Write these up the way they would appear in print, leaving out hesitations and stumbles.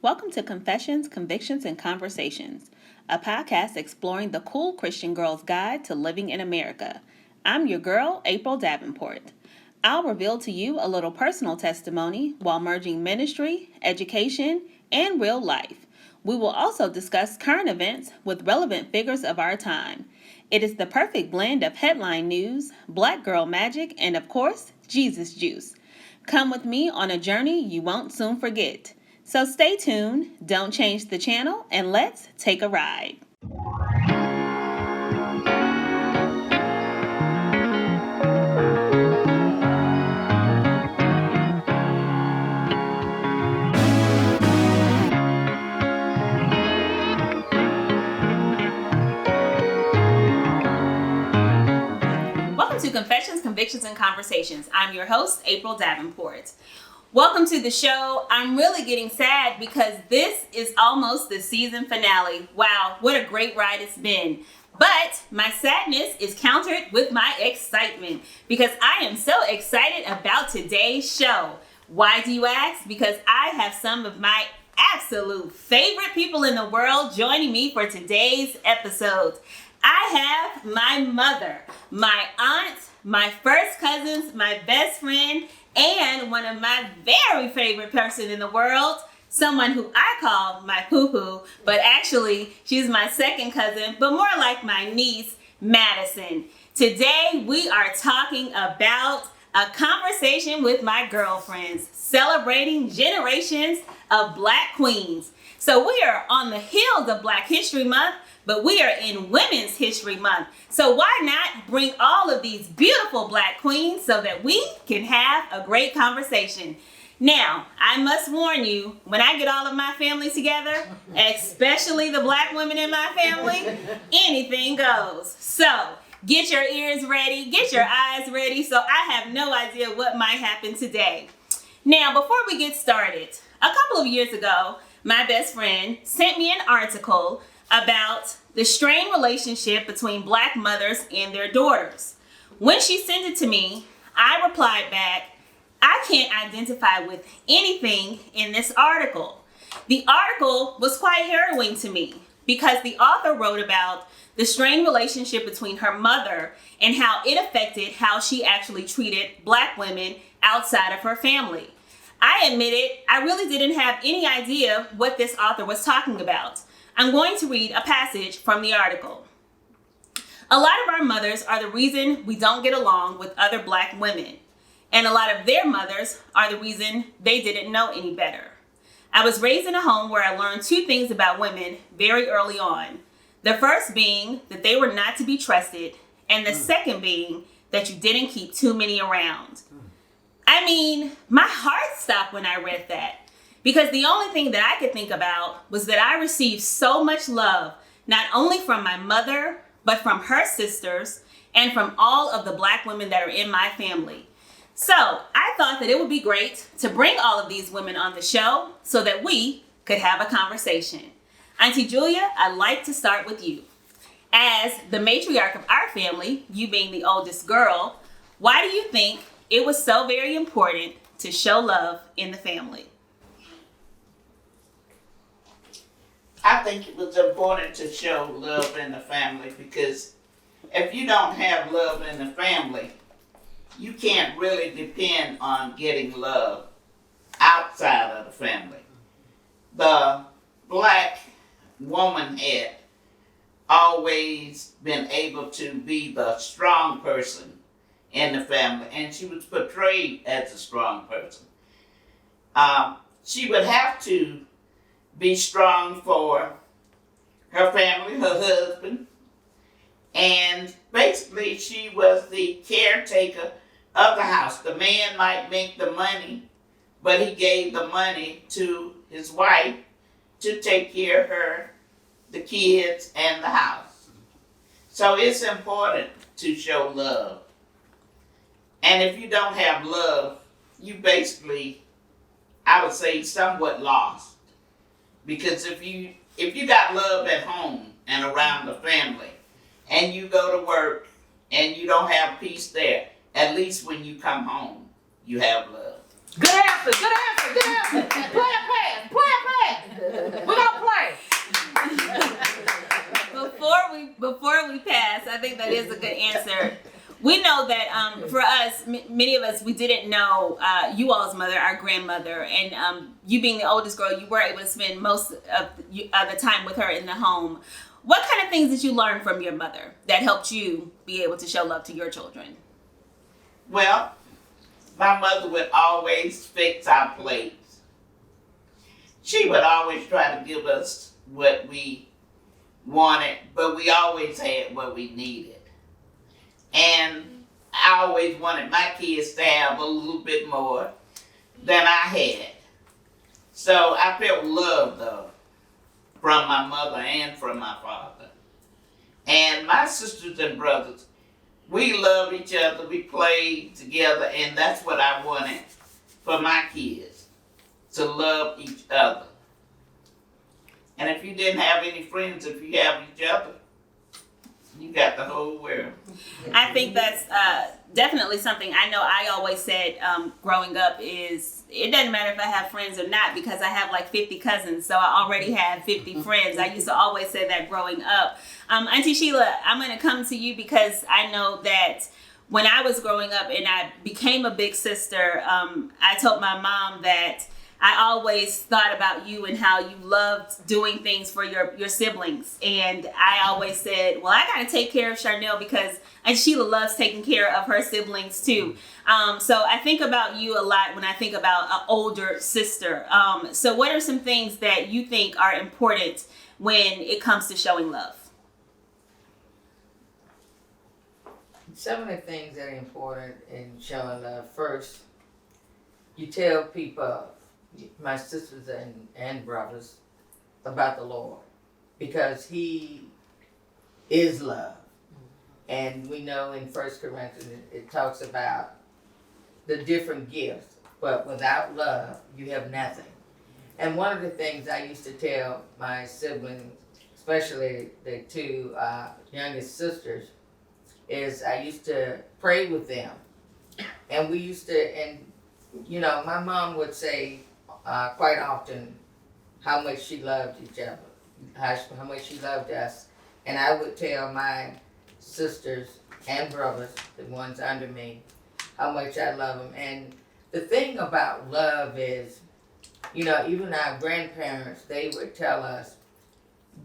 Welcome to Confessions, Convictions, and Conversations, a podcast exploring the cool Christian girl's guide to living in America. I'm your girl, April Davenport. I'll reveal to you a little personal testimony while merging ministry, education, and real life. We will also discuss current events with relevant figures of our time. It is the perfect blend of headline news, black girl magic, and of course, Jesus juice. Come with me on a journey you won't soon forget. So stay tuned, don't change the channel, and let's take a ride. Welcome to Confessions, Convictions, and Conversations. I'm your host, April Davenport. Welcome to the show. I'm really getting sad because this is almost the season finale. Wow, what a great ride it's been. But my sadness is countered with my excitement because I am so excited about today's show. Why do you ask? Because I have some of my absolute favorite people in the world joining me for today's episode. I have my mother, my aunt, my first cousins, my best friend, and one of my very favorite person in the world, someone who I call my poo-poo, but actually she's my second cousin, but more like my niece, Madison. Today we are talking about a conversation with my girlfriends, celebrating generations of Black queens. So we are on the heels of Black History Month, but we are in Women's History Month. So why not bring all of these beautiful Black queens so that we can have a great conversation? Now, I must warn you, when I get all of my family together, especially the Black women in my family, anything goes. So get your ears ready, get your eyes ready, so I have no idea what might happen today. Now, before we get started, a couple of years ago, my best friend sent me an article about the strained relationship between Black mothers and their daughters. When she sent it to me, I replied back, I can't identify with anything in this article. The article was quite harrowing to me because the author wrote about the strained relationship between her mother and how it affected how she actually treated Black women outside of her family. I admitted I really didn't have any idea what this author was talking about. I'm going to read a passage from the article. A lot of our mothers are the reason we don't get along with other Black women, and a lot of their mothers are the reason they didn't know any better. I was raised in a home where I learned two things about women very early on. The first being that they were not to be trusted, and the second being that you didn't keep too many around. I mean, my heart stopped when I read that. Because the only thing that I could think about was that I received so much love, not only from my mother, but from her sisters and from all of the Black women that are in my family. So I thought that it would be great to bring all of these women on the show so that we could have a conversation. Auntie Julia, I'd like to start with you. As the matriarch of our family, you being the oldest girl, why do you think it was so very important to show love in the family? I think it was important to show love in the family because if you don't have love in the family, you can't really depend on getting love outside of the family. The Black woman had always been able to be the strong person in the family, and she was portrayed as a strong person. She would have to be strong for her family, her husband, and basically she was the caretaker of the house. The man might make the money, but he gave the money to his wife to take care of her, the kids, and the house. So it's important to show love. And if you don't have love, you basically, I would say, somewhat lost. Because if you got love at home and around the family, and you go to work and you don't have peace there, at least when you come home, you have love. Good answer, good answer, good answer. Play a pass, play a pass. I think that is a good answer. We know that for us, many of us, we didn't know you all's mother, our grandmother, and you being the oldest girl, you were able to spend most of the time with her in the home. What kind of things did you learn from your mother that helped you be able to show love to your children? Well, my mother would always fix our plates. She would always try to give us what we wanted, but we always had what we needed. And I always wanted my kids to have a little bit more than I had. So I felt love, though, from my mother and from my father. And my sisters and brothers, we loved each other, we played together, and that's what I wanted for my kids, to love each other. And if you didn't have any friends, if you have each other, you got the whole world. I think that's definitely something I know I always said growing up is, it doesn't matter if I have friends or not, because I have like 50 cousins, so I already have 50 friends. I used to always say that growing up. Auntie Sheila, I'm going to come to you because I know that when I was growing up and I became a big sister, I told my mom that I always thought about you and how you loved doing things for your siblings. And I always said, well, I got to take care of Charnel because Auntie Sheila loves taking care of her siblings too. So I think about you a lot when I think about an older sister. So what are some things that you think are important when it comes to showing love? Some of the things that are important in showing love. First, you tell people, my sisters and brothers, about the Lord, because He is love. And we know in 1 Corinthians it talks about the different gifts, but without love you have nothing. And one of the things I used to tell my siblings, especially the two youngest sisters, is I used to pray with them. And we used to, and you know, my mom would say quite often how much she loved each other, how much she loved us. And I would tell my sisters and brothers, the ones under me, how much I love them. And the thing about love is, you know, even our grandparents, they would tell us,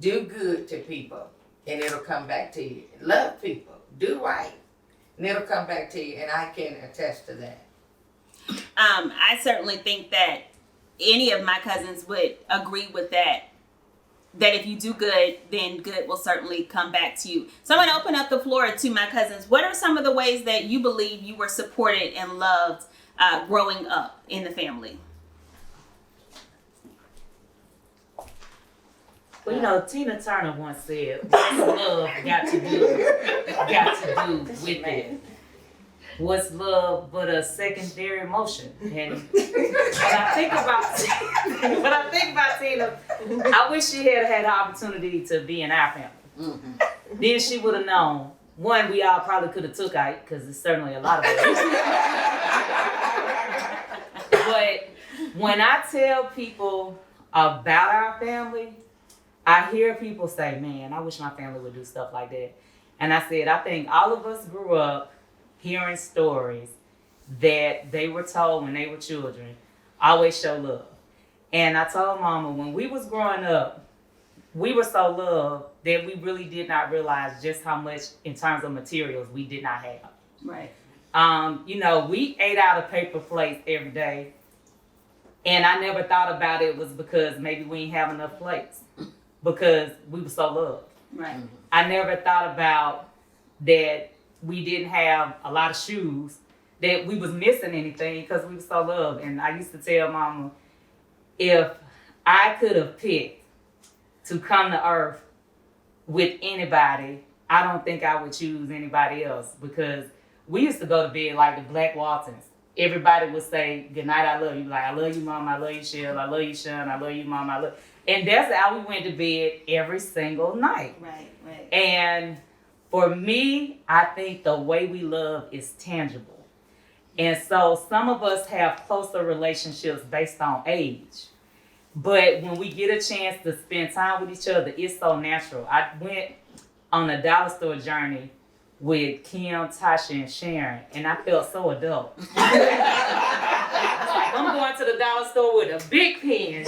do good to people and it'll come back to you. Love people, do right, and it'll come back to you. And I can attest to that. I certainly think that any of my cousins would agree with that. That if you do good, then good will certainly come back to you. So I'm going to open up the floor to my cousins. What are some of the ways that you believe you were supported and loved growing up in the family? Well, you know, Tina Turner once said, "What's love got to do with it? What's love but a secondary emotion?" And when I think about Tina, I wish she had the opportunity to be in our family. Mm-hmm. Then she would have known. One, we all probably could have took out, because there's certainly a lot of it. But when I tell people about our family, I hear people say, man, I wish my family would do stuff like that. And I said, I think all of us grew up hearing stories that they were told when they were children, always show love. And I told Mama, when we was growing up, we were so loved that we really did not realize just how much in terms of materials we did not have. Right. You know, we ate out of paper plates every day. And I never thought about it was because maybe we didn't have enough plates, because we were so loved. Right. I never thought about that we didn't have a lot of shoes, that we was missing anything because we were so loved. And I used to tell Mama, if I could have picked to come to earth with anybody, I don't think I would choose anybody else, because we used to go to bed like the Black Waltons. Everybody would say, good night, I love you. Like, I love you, Mom, I love you, Shell, I love you, Sean, I love you, Mom, I love you. And that's how we went to bed every single night. Right, right. And for me, I think the way we love is tangible. And so some of us have closer relationships based on age. But when we get a chance to spend time with each other, it's so natural. I went on a dollar store journey with Kim, Tasha, and Sharon, and I felt so adult. I'm going to the dollar store with a big pen,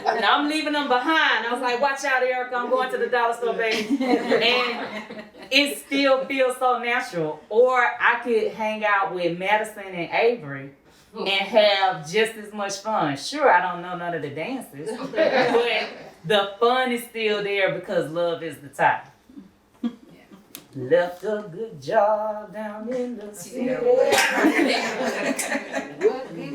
and I'm leaving them behind. I was like, watch out, Erica, I'm going to the dollar store, baby. And it still feels so natural. Or I could hang out with Madison and Avery and have just as much fun. Sure, I don't know none of the dances, but the fun is still there because love is the tie. Left a good job down in the city. Working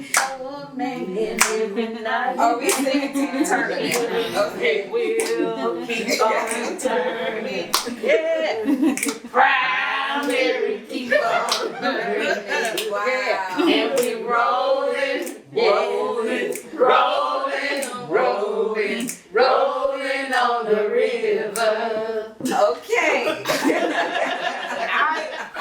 for a man every night. Oh, we singing to eternity. Okay, we'll keep on turning. Yeah. Primary keep on turning. Wow. Yeah. And we rolling, rolling on the river. Okay.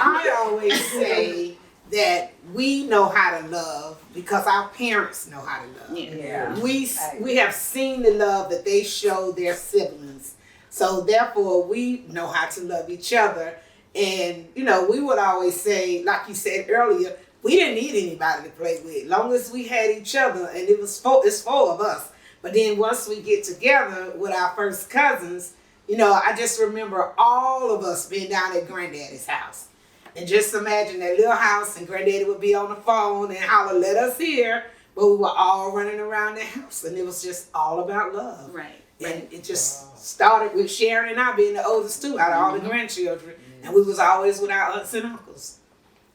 I always say that we know how to love because our parents know how to love. Yeah. We have seen the love that they show their siblings. So therefore we know how to love each other. And we would always say, like you said earlier, we didn't need anybody to play with. As long as we had each other, and it's four of us. But then once we get together with our first cousins, I just remember all of us being down at Granddaddy's house. And just imagine that little house, and Granddaddy would be on the phone and holler, let us hear. But we were all running around the house, and it was just all about love. Right. And it just started with Sharon and I being the oldest too, out of all the grandchildren. And we was always with our aunts and uncles.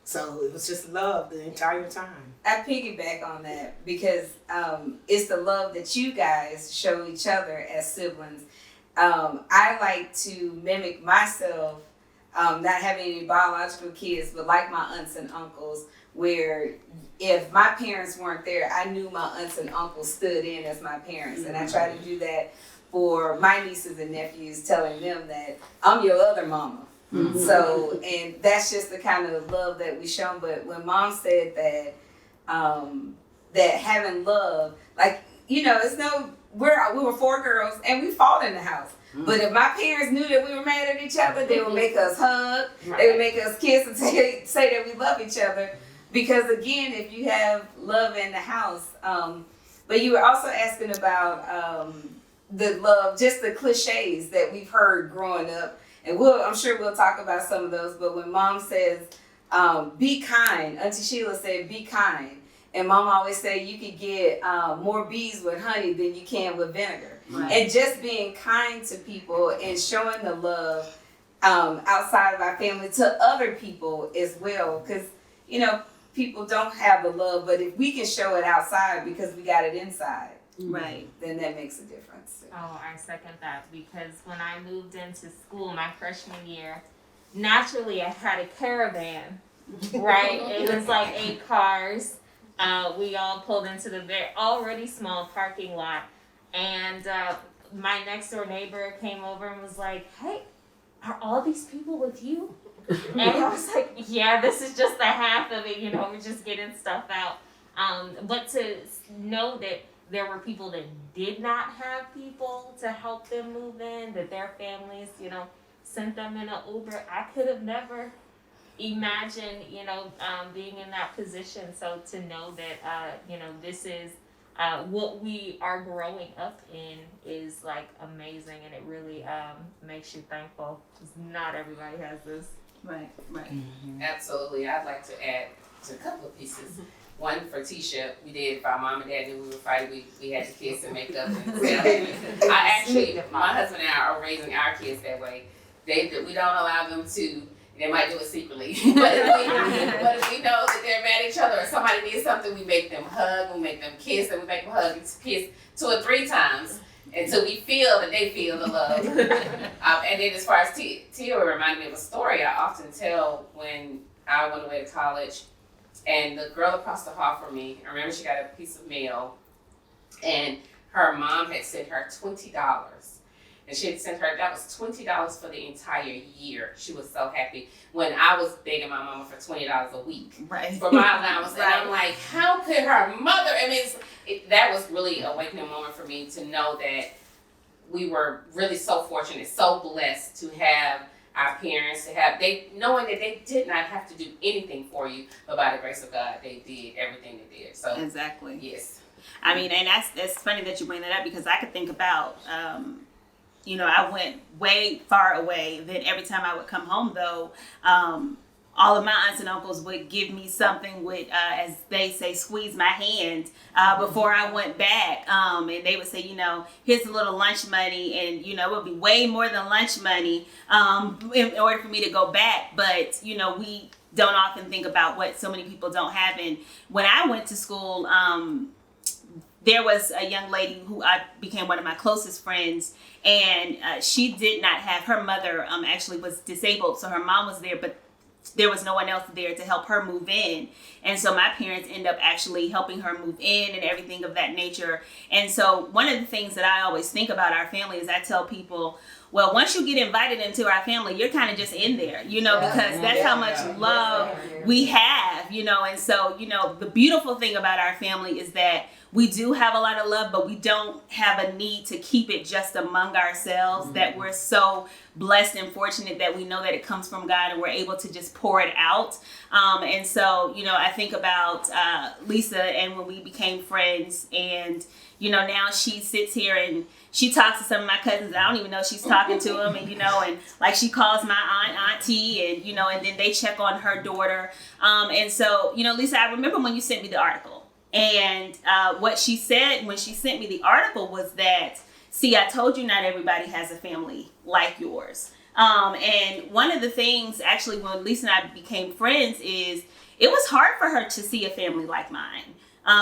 So it was just love the entire time. I piggyback on that because it's the love that you guys show each other as siblings. I like to mimic myself, not having any biological kids, but like my aunts and uncles, where if my parents weren't there, I knew my aunts and uncles stood in as my parents. And I try to do that for my nieces and nephews, telling them that I'm your other mama. Mm-hmm. So, and that's just the kind of love that we show. But when Mom said that, that having love, like, it's no, we were 4 girls and we fought in the house. Mm-hmm. But if my parents knew that we were mad at each other, they would make us hug, they would make us kiss and say that we love each other. Because again, if you have love in the house, but you were also asking about the love, just the cliches that we've heard growing up. And I'm sure we'll talk about some of those, but when Mom says, be kind, Auntie Sheila said, be kind. And Mom always said you could get more bees with honey than you can with vinegar. Right. And just being kind to people and showing the love outside of our family to other people as well. Because, people don't have the love, but if we can show it outside because we got it inside, right, then that makes a difference. Oh, I second that, because when I moved into school my freshman year, naturally I had a caravan, right? It was like 8 cars. We all pulled into the very already small parking lot, and my next door neighbor came over and was like, hey, are all these people with you? And I was like, yeah, this is just the half of it, we're just getting stuff out. But to know that there were people that did not have people to help them move in, that their families, sent them in an Uber. I could have never imagined, being in that position. So to know that, this is what we are growing up in is like amazing, and it really makes you thankful, because not everybody has this. Right. Mm-hmm. Absolutely. I'd like to add to a couple of pieces. One for Tisha, we did. If our mom and dad knew we were fighting, we had to kiss and make up. And my husband and I are raising our kids that way. We don't allow them to. They might do it secretly, but if we know that they're mad at each other or somebody needs something, we make them hug, we make them kiss, and we make them hug and kiss 2 or 3 times until we feel that they feel the love. And then as far as Tia reminded me of a story I often tell when I went away to college. And the girl across the hall from me, I remember she got a piece of mail, and her mom had sent her $20. And she had sent her, that was $20 for the entire year. She was so happy. When I was begging my mama for $20 a week for my allowance. And I'm like, how could her mother, that was really an awakening moment for me to know that we were really so fortunate, so blessed to have our parents to have, they knowing that they did not have to do anything for you, but by the grace of God, they did everything they did. So Exactly. yes. I mean, and that's funny that you bring that up, because I could think about, I went way far away. Then every time I would come home, though, all of my aunts and uncles would give me something, would, as they say, squeeze my hand before I went back. And they would say, here's a little lunch money, and, it would be way more than lunch money in order for me to go back. But, we don't often think about what so many people don't have. And when I went to school, there was a young lady who I became one of my closest friends, and she did not have, her mother actually was disabled, so her mom was there, but there was no one else there to help her move in. And so my parents ended up actually helping her move in and everything of that nature. And so one of the things that I always think about our family is I tell people, well, once you get invited into our family, you're kind of just in there, because that's how much love we have, and so, the beautiful thing about our family is that we do have a lot of love, but we don't have a need to keep it just among ourselves, that we're so blessed and fortunate that we know that it comes from God and we're able to just pour it out. And so, I think about Lisa, and when we became friends, and, now she sits here and she talks to some of my cousins. I don't even know she's talking to them, and, and like she calls my auntie, and, and then they check on her daughter. And so, Lisa, I remember when you sent me the article. And what she said when she sent me the article was that, see, I told you not everybody has a family like yours. And one of the things, actually, when Lisa and I became friends, is it was hard for her to see a family like mine,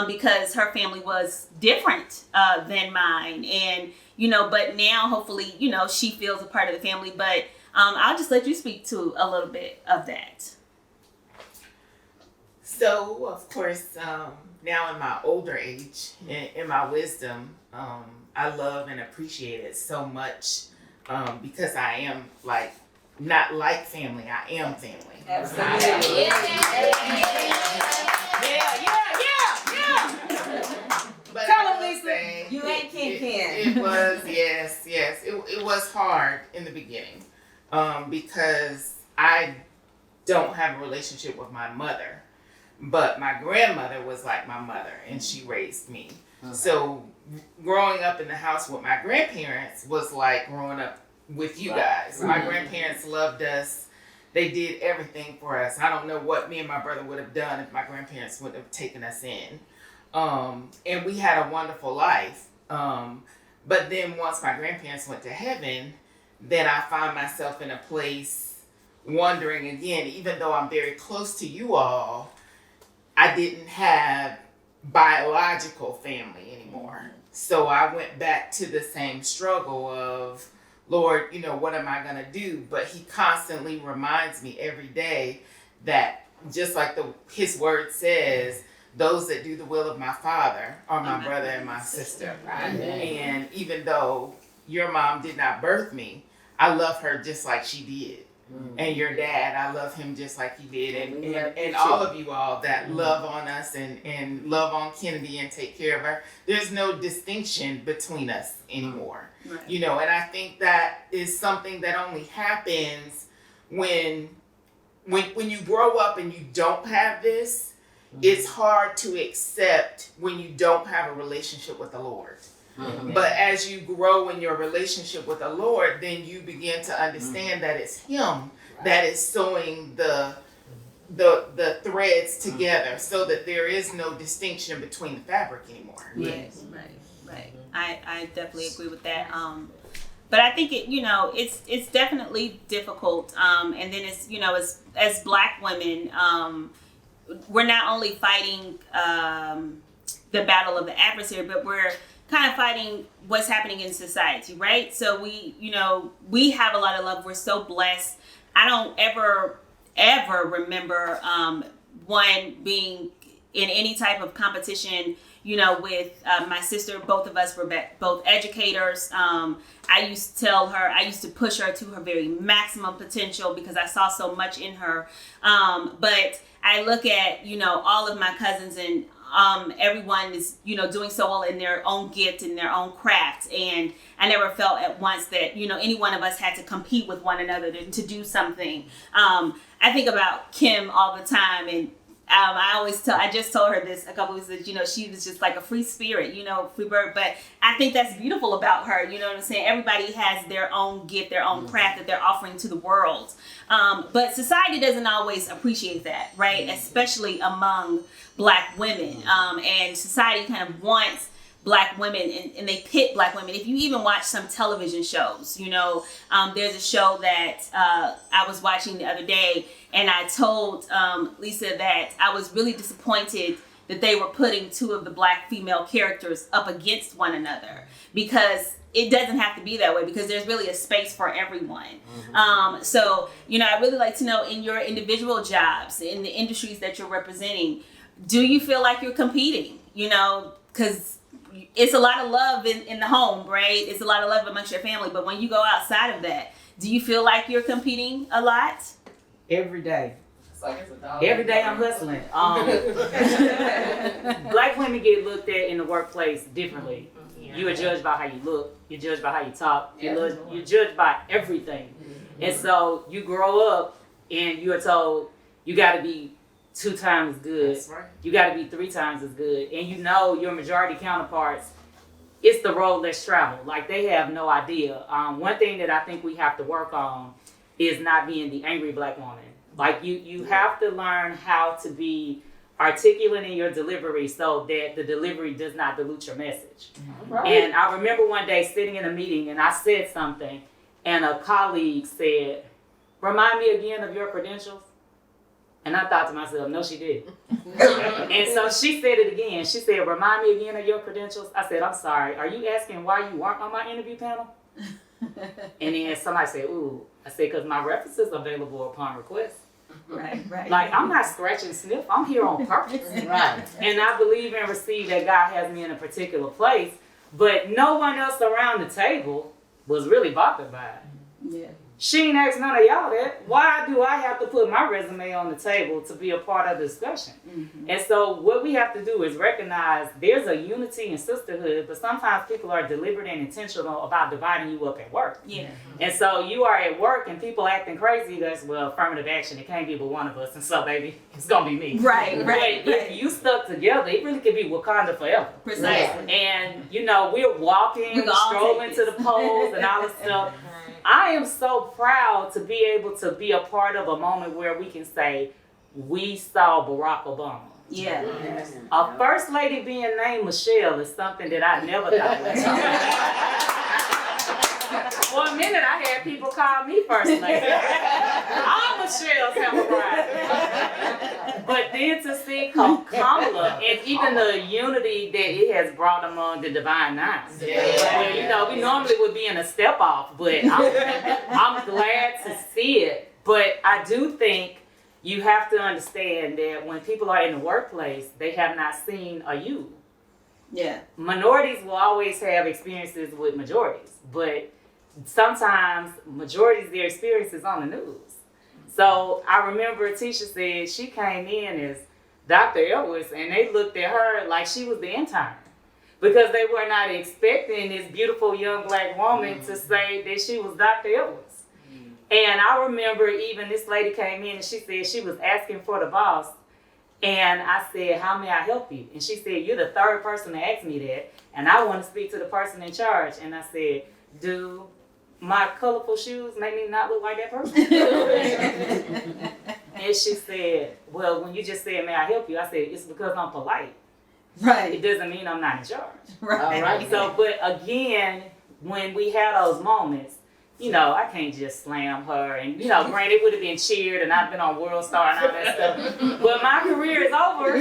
because her family was different than mine. And, but now hopefully, she feels a part of the family. But I'll just let you speak to a little bit of that. So, of course, now in my older age, in my wisdom, I love and appreciate it so much, because I am not like family, I am family. Absolutely. Yeah. But Tell I them, will Lisa, say, you ain't Ken. It was, yes. It was hard in the beginning, because I don't have a relationship with my mother. But my grandmother was like my mother, and she raised me. So growing up in the house with my grandparents was like growing up with you guys. My grandparents loved us. They did everything for us. I don't know what me and my brother would have done if my grandparents would have taken us in. And we had a wonderful life. But then once my grandparents went to heaven, then I found myself in a place wondering again, even though I'm very close to you all, I didn't have biological family anymore. So I went back to the same struggle of, Lord, what am I going to do? But he constantly reminds me every day that just like his word says, those that do the will of my Father are my brother and my sister. And even though your mom did not birth me, I love her just like she did. And your dad, I love him just like he did. And all of you all that love on us and love on Kennedy and take care of her. There's no distinction between us anymore. Right. And I think that is something that only happens when you grow up and you don't have this. It's hard to accept when you don't have a relationship with the Lord. But as you grow in your relationship with the Lord, then you begin to understand that it's him that is sewing the threads together, so that there is no distinction between the fabric anymore. Yes, right. I definitely agree with that. But I think it's definitely difficult. And then it's as Black women, we're not only fighting the battle of the adversary, but we're kind of fighting what's happening in society, right? So we have a lot of love. We're so blessed. I don't ever remember one being in any type of competition, with my sister. Both of us were both educators. I used to push her to her very maximum potential because I saw so much in her. But I look at, all of my cousins and everyone is, doing so well in their own gift and their own craft. And I never felt at once that, any one of us had to compete with one another to do something. I think about Kim all the time, and I just told her this a couple weeks ago, she was just like a free spirit, free bird. But I think that's beautiful about her. You know what I'm saying? Everybody has their own gift, their own craft that they're offering to the world. But society doesn't always appreciate that, right? Especially among Black women. And society kind of wants Black women, and they pit Black women. If you even watch some television shows, there's a show that I was watching the other day, and I told Lisa that I was really disappointed that they were putting two of the Black female characters up against one another, because it doesn't have to be that way, because there's really a space for everyone. So, I really like to know, in your individual jobs, in the industries that you're representing, do you feel like you're competing? Because it's a lot of love in the home, right? It's a lot of love amongst your family. But when you go outside of that, do you feel like you're competing a lot? Every day. It's like it's a dog. Every day I'm hustling. Black women get looked at in the workplace differently. You are judged by how you look. You're judged by how you talk. You're judged by everything. And so you grow up and you are told you got to be 2 times as good. That's right. You got to be 3 times as good. And your majority counterparts, it's the road less traveled. Like, they have no idea. One thing that I think we have to work on is not being the angry Black woman. Like, you have to learn how to be articulate in your delivery so that the delivery does not dilute your message. Right. And I remember one day sitting in a meeting and I said something, and a colleague said, "Remind me again of your credentials." And I thought to myself, no, she didn't. And so she said it again. She said, "Remind me again of your credentials." I said, "I'm sorry, are you asking why you weren't on my interview panel?" And then somebody said, "Ooh." I said, "Because my references are available upon request." Right. Like, I'm not scratching sniff. I'm here on purpose. Right. And I believe and receive that God has me in a particular place. But no one else around the table was really bothered by it. Yeah. She ain't asked none of y'all that. Why do I have to put my resume on the table to be a part of the discussion? Mm-hmm. And so what we have to do is recognize there's a unity and sisterhood, but sometimes people are deliberate and intentional about dividing you up at work. Yeah. And so you are at work and people acting crazy. That's, well, affirmative action. It can't be but one of us. And so, baby, it's going to be me. Right. But if you stuck together, it really could be Wakanda forever. Precisely. And, we're walking, strolling to the polls and all this stuff. I am so proud to be able to be a part of a moment where we can say, we saw Barack Obama. Yeah. Yes. A first lady being named Michelle is something that I never thought would happen. For a minute, I had people call me first lady. All Michelle's have arrived. But then to see Kamala and even the unity that it has brought among the Divine Nine. Well, we normally would be in a step off, but I'm glad to see it. But I do think you have to understand that when people are in the workplace, they have not seen a you. Yeah. Minorities will always have experiences with majorities, but sometimes majorities, their experiences on the news. So I remember Tisha said she came in as Dr. Edwards, and they looked at her like she was the intern, because they were not expecting this beautiful young Black woman to say that she was Dr. Edwards. And I remember even this lady came in and she said she was asking for the boss. And I said, "How may I help you?" And she said, "You're the 3rd person to ask me that. And I want to speak to the person in charge." And I said, "Do my colorful shoes make me not look like that person?" And she said, "Well, when you just said, 'May I help you?' I said, it's because I'm polite. Right. It doesn't mean I'm not in charge." Right. Right. So, but again, when we have those moments, I can't just slam her. And, granted, it would have been cheered and I've been on World Star and all that stuff. But my career is over.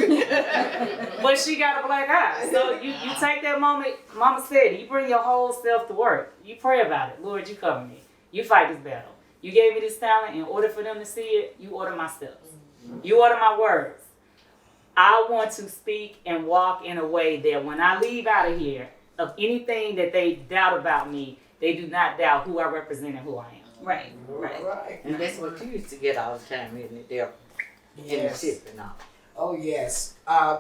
But she got a black eye. So you take that moment, Mama said, you bring your whole self to work. You pray about it. Lord, you cover me. You fight this battle. You gave me this talent. In order for them to see it, you order my steps. You order my words. I want to speak and walk in a way that when I leave out of here, of anything that they doubt about me, they do not doubt who I represent and who I am. Right. And that's what you used to get all the time, isn't it? There in the ship and all. Oh yes,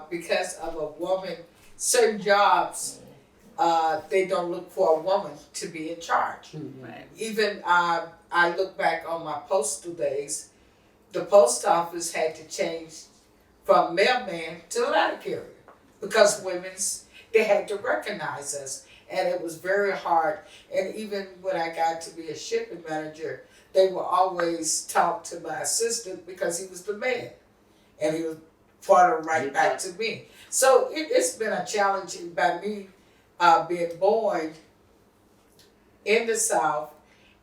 because of a woman, certain jobs, they don't look for a woman to be in charge. Right. Even I look back on my postal days, the post office had to change from mailman to letter carrier because they had to recognize us, and it was very hard. And even when I got to be a shipping manager, they would always talk to my assistant because he was the man, and he would point it right back to me. So it's been a challenge by me being born in the South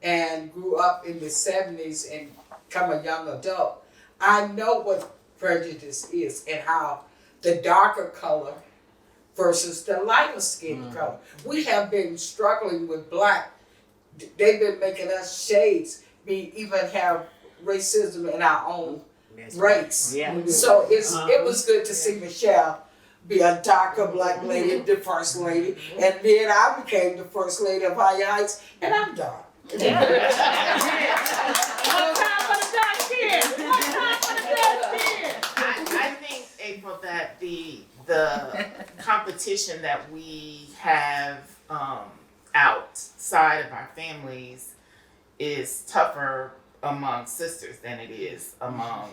and grew up in the 70s and become a young adult. I know what prejudice is and how the darker color versus the lighter skin color. We have been struggling with black. They've been making us shades. We even have racism in our own race. Yeah. So it was good to see Michelle be a darker black lady, the first lady, and then I became the first lady of High Heights, and I'm dark. Yeah. One time for the dark skin. One time for the dark skin. I think, April, that the competition that we have outside of our families is tougher among sisters than it is among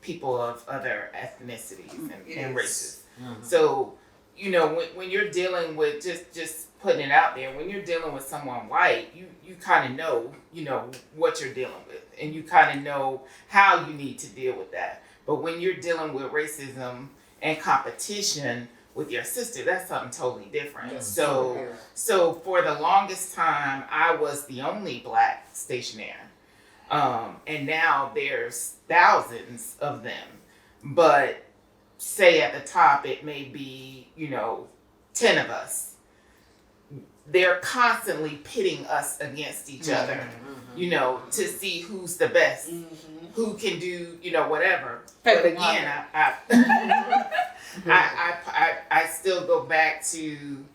people of other ethnicities and races. So, you know, when you're dealing with just putting it out there, when you're dealing with someone white, you kind of know, you know, what you're dealing with, and you kind of know how you need to deal with that. But when you're dealing with racism and competition with your sister, that's something totally different. Yes. So for the longest time, I was the only black stationaire. And now there's thousands of them. But say at the top, it may be, you know, 10 of us. They're constantly pitting us against each other, you know, to see who's the best, who can do, you know, whatever. But again, I still go back to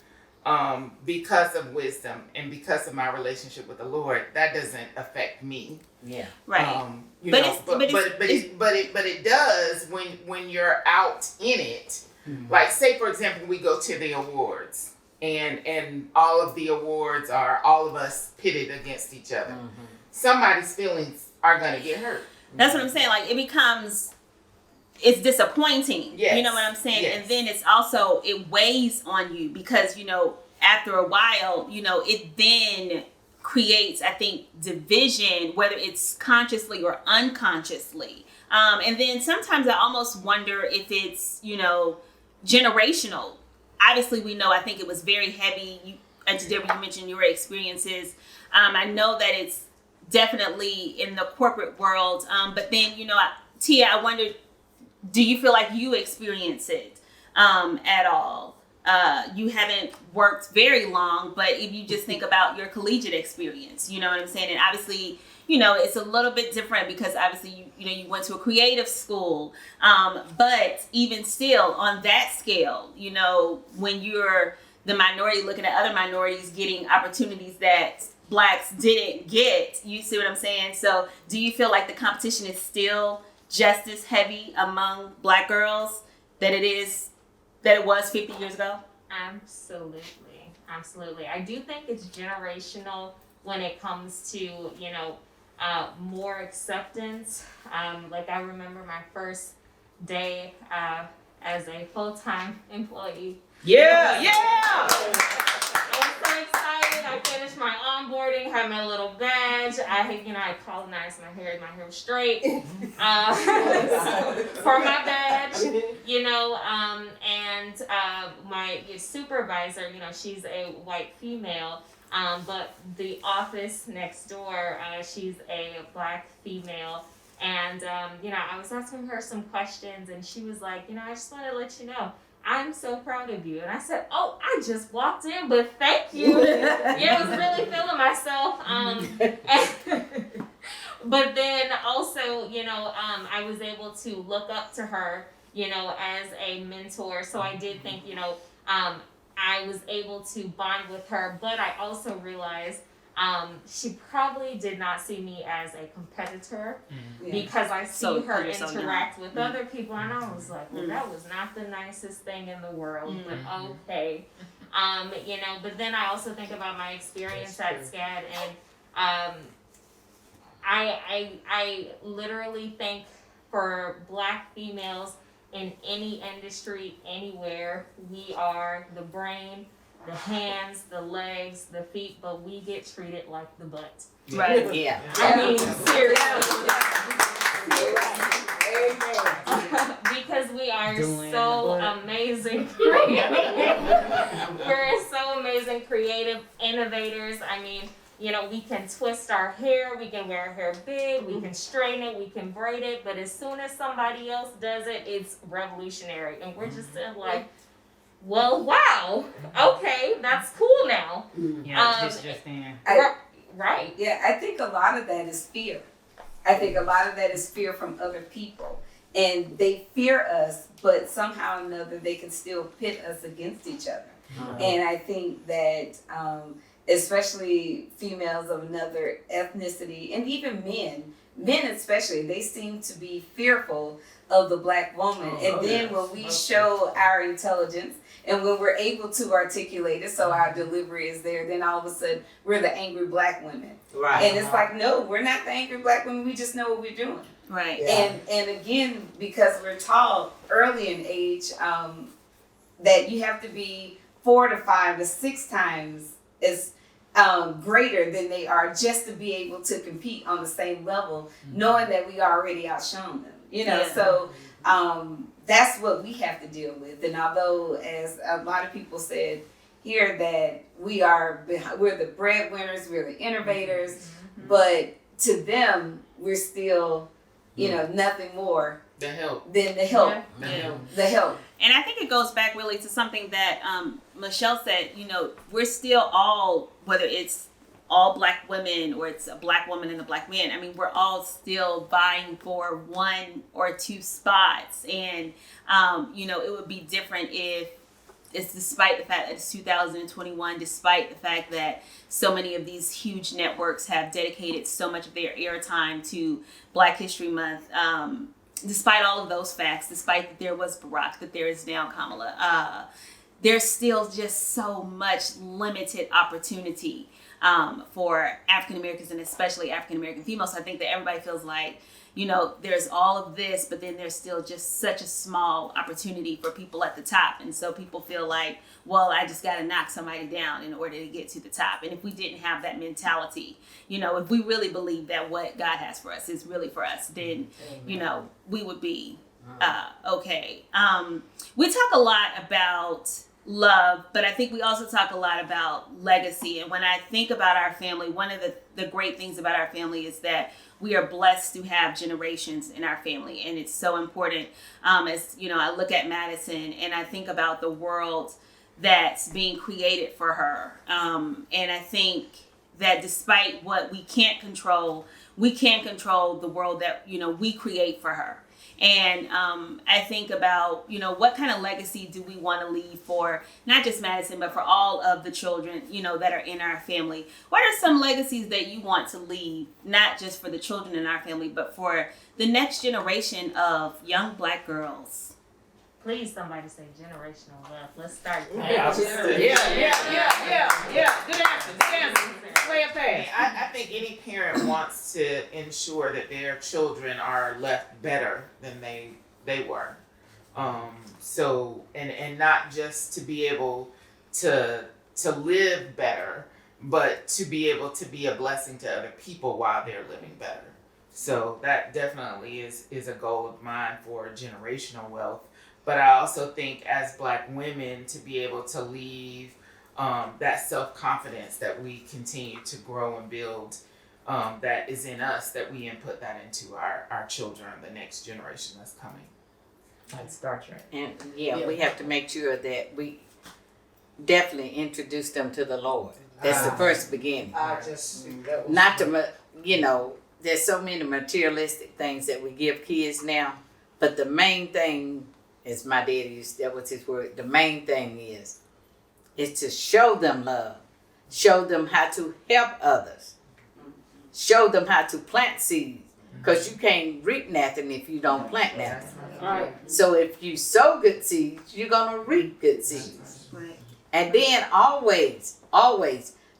because of wisdom and because of my relationship with the Lord, that doesn't affect me. Yeah. Right. But it does when you're out in it. Like, say for example, we go to the awards and all of the awards are all of us pitted against each other. Somebody's feelings are gonna get hurt. That's what I'm saying. Like, it's disappointing. Yes. You know what I'm saying? Yes. And then it's also, it weighs on you because, you know, after a while, you know, it then creates, I think, division, whether it's consciously or unconsciously. And then sometimes I almost wonder if it's, you know, generational. Obviously, we know, I think it was very heavy. Auntie Deborah, you mentioned your experiences. I know that it's definitely in the corporate world. But then, you know, Tia, I wonder, do you feel like you experience it at all? You haven't worked very long, but if you just think about your collegiate experience, you know what I'm saying? And obviously, you know, it's a little bit different because obviously, you went to a creative school. But even still, on that scale, you know, when you're the minority looking at other minorities getting opportunities that blacks didn't get, you see what I'm saying? So do you feel like the competition is still just as heavy among black girls that it was 50 years ago? Absolutely. I do think it's generational when it comes to, you know, more acceptance. Like, I remember my first day as a full-time employee. Yeah. I was so excited. I finished my onboarding, had my little badge. I colonized my hair. My hair was straight for my badge, you know. And my supervisor, you know, she's a white female, but the office next door, she's a black female. And, you know, I was asking her some questions, and she was like, you know, I just want to let you know, I'm so proud of you. And I said, oh, I just walked in, but thank you. Yeah, I was really feeling myself. But then also, you know, I was able to look up to her, you know, as a mentor. So I did think, you know, I was able to bond with her. But I also realized she probably did not see me as a competitor Yeah. because I see So her you're so young. interact with other people, and I was like, well, that was not the nicest thing in the world, but okay. You know, but then I also think about my experience at SCAD, and I literally think for Black females in any industry, anywhere, we are the brain, the hands, the legs, the feet, but we get treated like the butt. Right. Yeah. I mean, seriously. Because we are so amazing. We're so amazing, creative, innovators. I mean, you know, we can twist our hair, we can wear our hair big, we can straighten it, we can braid it, but as soon as somebody else does it, it's revolutionary. And we're just like, well, wow, okay, that's cool now. Yeah, just in. Right. Yeah, I think a lot of that is fear. I think a lot of that is fear from other people. And they fear us, but somehow or another they can still pit us against each other. And I think that especially females of another ethnicity, and even men especially, they seem to be fearful of the Black woman. When we show our intelligence and when we're able to articulate it, so our delivery is there, then all of a sudden we're the angry Black women. Right. And it's like, no, we're not the angry Black women. We just know what we're doing. Right. Yeah. And again, because we're taught early in age that you have to be 4 to 5 to 6 times as greater than they are just to be able to compete on the same level, knowing that we already outshone them. You know, so that's what we have to deal with. And although, as a lot of people said here, that we're the breadwinners, we're the innovators, but to them, we're still, you know, nothing more The help. than the help. Yeah. The help. And I think it goes back really to something that Michelle said, you know, we're still all, whether it's all Black women or it's a Black woman and a Black man, I mean, we're all still vying for 1 or 2 spots. And, you know, it would be different if it's despite the fact that it's 2021, despite the fact that so many of these huge networks have dedicated so much of their airtime to Black History Month. Despite all of those facts, despite that there was Barack, that there is now Kamala, there's still just so much limited opportunity for African Americans and especially African American females. So I think that everybody feels like, you know, there's all of this, but then there's still just such a small opportunity for people at the top. And so people feel like, well, I just got to knock somebody down in order to get to the top. And if we didn't have that mentality, you know, if we really believe that what God has for us is really for us, then, you know, we would be okay. We talk a lot about love, but I think we also talk a lot about legacy. And when I think about our family, one of the great things about our family is that we are blessed to have generations in our family. And it's so important. As you know, I look at Madison and I think about the world that's being created for her. And I think that despite what we can't control the world that, you know, we create for her. And I think about, you know, what kind of legacy do we want to leave for not just Madison, but for all of the children, you know, that are in our family? What are some legacies that you want to leave, not just for the children in our family, but for the next generation of young Black girls? Please, somebody say generational love. Let's start. Yeah. Good answer. Play a pass. I think any parent wants to ensure that their children are left better than they were. So and not just to be able to live better, but to be able to be a blessing to other people while they're living better. So that definitely is a goal of mine for generational wealth. But I also think as Black women to be able to leave that self-confidence that we continue to grow and build that is in us, that we input that into our children, the next generation that's coming. Like Star Trek. And we have to make sure that we definitely introduce them to the Lord. That's the first beginning. Not to, you know, there's so many materialistic things that we give kids now, but the main thing, as my daddy used, that was his word, the main thing is to show them love. show them how to help others, show them how to plant seeds, because you can't reap nothing if you don't plant nothing. Right. So if you sow good seeds, you're going to reap good seeds. Right. And then always,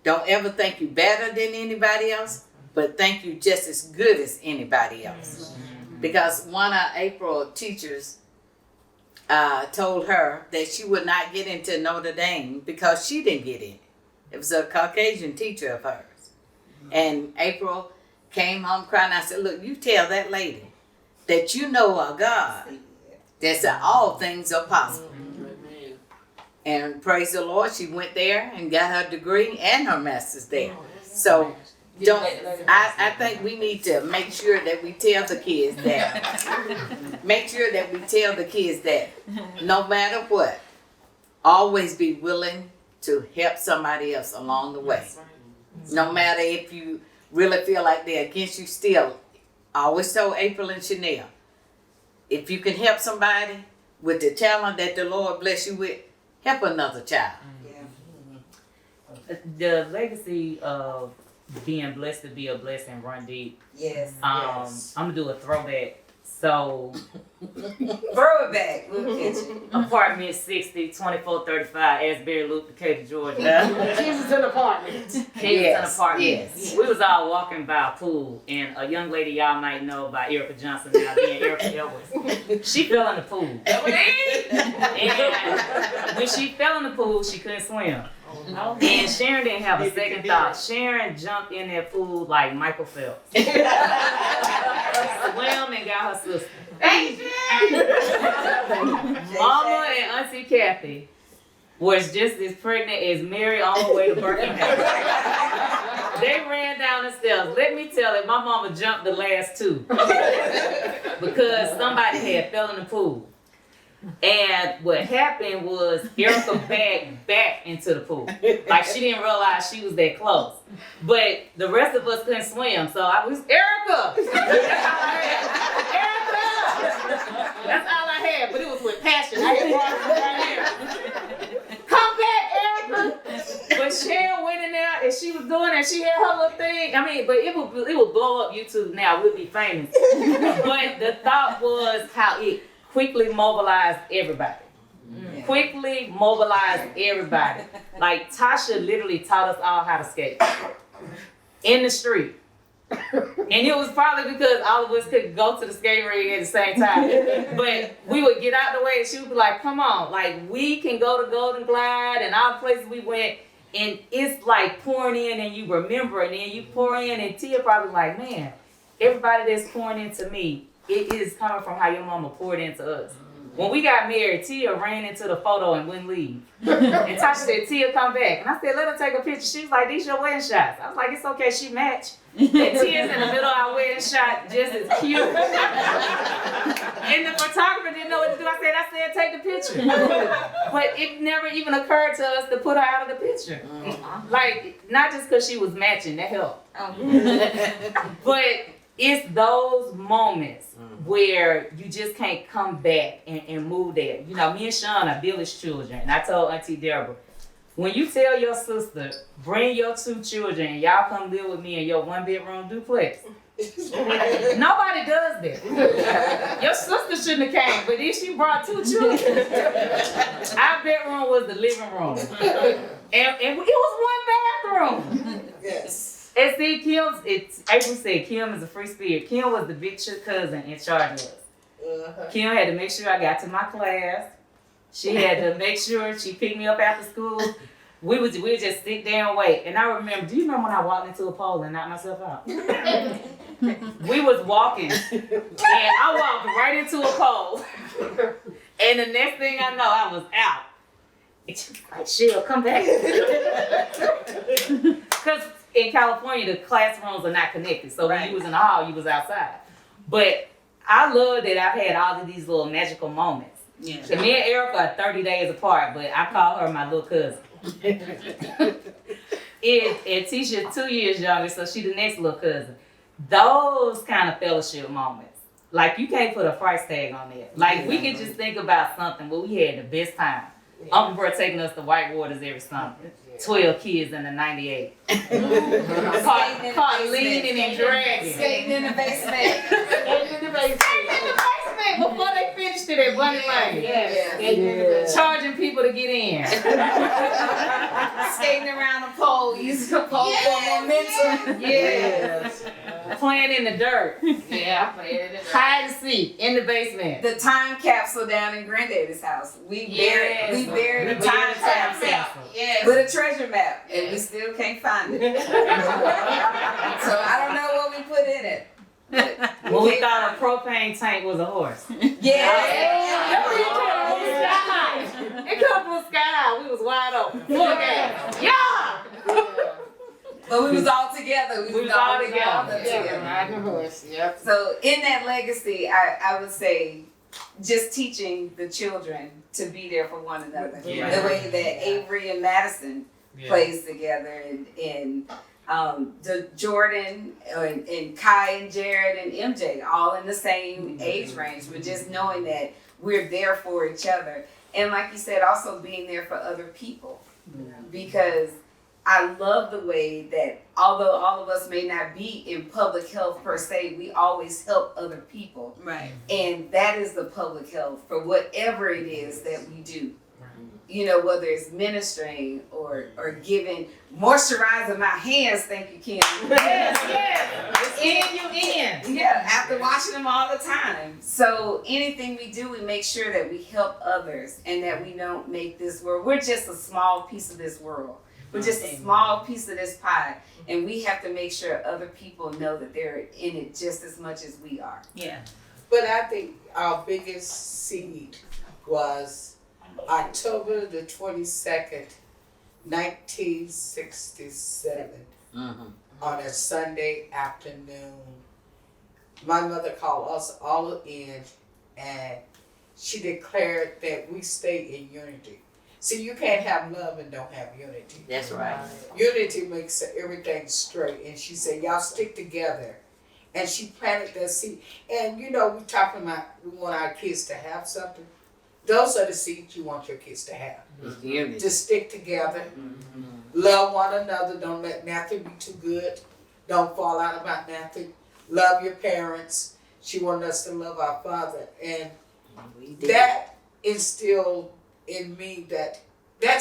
don't ever think you better than anybody else, but think you just as good as anybody else. Because one of April's teachers told her that she would not get into Notre Dame because she didn't get in. It was a Caucasian teacher of hers. And April came home crying. I said, look, you tell that lady that you know a God that said all things are possible. And praise the Lord, she went there and got her degree and her master's there. So I think we need to make sure that we tell the kids that no matter what, always be willing to help somebody else along the way. No matter if you really feel like they're against you still. I always told April and Chanel, if you can help somebody with the talent that the Lord bless you with, help another child. The legacy of being blessed to be a blessing run deep. Yes. I'm gonna do a throwback. So Throw it back. We'll catch it. apartment 60, 2435, Asbury Loop, Decatur, Georgia. Kensington apartment. Kensington apartment. Yes. We was all walking by a pool, and a young lady y'all might know by Erica Johnson now being Erica Edwards. She fell in the pool. And when she fell in the pool, she couldn't swim. And Sharon didn't have a second thought. Sharon jumped in that pool like Michael Phelps. Swam and got her sister. Mama and Auntie Kathy was just as pregnant as Mary on her way to Birkenhead. They ran down the stairs. Let me tell you, my mama jumped the last two because somebody had fell in the pool. And what happened was Erica backed into the pool. Like she didn't realize she was that close. But the rest of us couldn't swim. So I was, Erica! Erica! That's all I had. But it was with passion. I had brought it right here. Come back, Erica! But Sharon went in there and she was doing that. She had her little thing. I mean, but it would blow up YouTube now. We'll be famous. But the thought was how it quickly mobilized everybody. Quickly mobilized everybody. Like Tasha literally taught us all how to skate in the street. And it was probably because all of us could go to the skate ring at the same time. But we would get out the way and she would be like, come on, like we can go to Golden Glide and all the places we went. And it's like pouring in and you remember and then you pour in and Tia probably like, man, everybody that's pouring into me, it is coming from how your mama poured into us. When we got married, Tia ran into the photo and wouldn't leave. And Tasha said, Tia, come back. And I said, let her take a picture. She was like, these your wedding shots. I was like, it's okay, she matched. And Tia's in the middle of our wedding shot, just as cute. And the photographer didn't know what to do. I said, take the picture. But it never even occurred to us to put her out of the picture. Like, not just because she was matching, that helped. But it's those moments where you just can't come back and move there. You know, me and Sean are village children. And I told Auntie Deborah, when you tell your sister, bring your 2 children and y'all come live with me in your 1-bedroom duplex. Nobody does that. Your sister shouldn't have came, but if she brought 2 children, our bedroom was the living room. And it was 1 bathroom. Yes. And see, April said Kim is a free spirit. Kim was the big cousin in charge of us. Kim had to make sure I got to my class. She had to make sure she picked me up after school. We would just sit there and wait. And I remember, do you remember when I walked into a pole and knocked myself out? We was walking and I walked right into a pole. And the next thing I know, I was out. It's like, she'll come back. Because in California, the classrooms are not connected. So when you was in the hall, you was outside. But I love that I've had all of these little magical moments. Yeah. And me and Erica are 30 days apart, but I call her my little cousin. And Tisha 2 years younger, so she the next little cousin. Those kind of fellowship moments, like you can't put a price tag on that. Like we can just think about something where we had the best time. Uncle Bert taking us to White Waters every summer. 12 kids in the 98. Caught leaning and dragging. Skating in the basement. Skating in the basement before they finished it at Bunny Lane. Yes. Charging people to get in. Skating around the pole, using the pole for momentum. Yes. Playing in the dirt. Yeah, I played in the dirt. Hide and seek in the basement. The time capsule down in Granddaddy's house. We buried the time capsule Yes. with a treasure map, and we still can't find it. So I don't know what we put in it. When we thought a propane tank was a horse. Yeah. It come from the sky. We was wide open. Look at it. Yeah. But we was all together. We was all together. Riding a horse. Yep. So in that legacy, I would say just teaching the children to be there for one another. Yeah. The way that Avery and Madison plays together, and the Jordan and Kai and Jared and MJ all in the same age range, but just knowing that we're there for each other. And like you said, also being there for other people. Because I love the way that although all of us may not be in public health per se, we always help other people. Right. And that is the public health for whatever it is that we do. You know, whether it's ministering or giving, moisturizing my hands, thank you, Kim. Yeah, after washing them all the time. So anything we do, we make sure that we help others and that we don't make this world, we're just a small piece of this world. We're just a small piece of this pie, and we have to make sure other people know that they're in it just as much as we are. Yeah. But I think our biggest seed was October the 22nd, 1967, on a Sunday afternoon. My mother called us all in, and she declared that we stay in unity. See, you can't have love and don't have unity. That's right. Unity makes everything straight. And she said, y'all stick together. And she planted that seed. And you know, we're talking about we want our kids to have something. Those are the seeds you want your kids to have. Unity. To stick together. Love one another. Don't let nothing be too good. Don't fall out about nothing. Love your parents. She wanted us to love our father. And that instilled in me that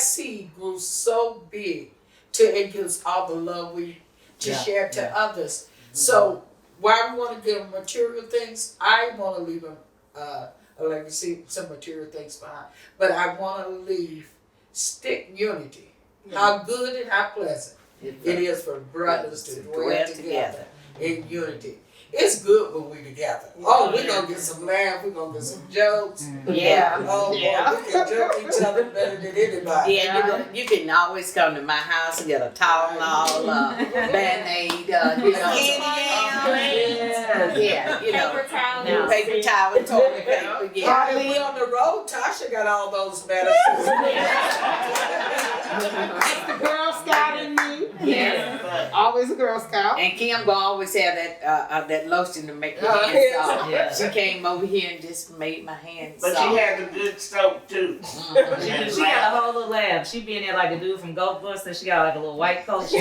seed grew so big till it gives all the love we share to others. So while we want to give them material things, I want to leave them a legacy, some material things behind. But I want to leave stick unity. How good and how pleasant it is for brothers to dwell together in unity. It's good when we're together. Oh, we're going to get some laughs. We're going to get some jokes. Yeah. Oh, boy, we can joke each other better than anybody. Yeah, you can always come to my house and get a Tylenol, Band-Aid, paper towel, toilet paper. Yeah. While we on the road, Tasha got all those medicines. That's the Girl Scout in me. Yeah. Always a Girl Scout. And Kim gonna always have that lotion to make your hands soft. Yeah. She came over here and just made my hands But soft. she has a good soap too. She got a whole little lab. She be in there like a dude from Ghostbusters. She got like a little white coat. So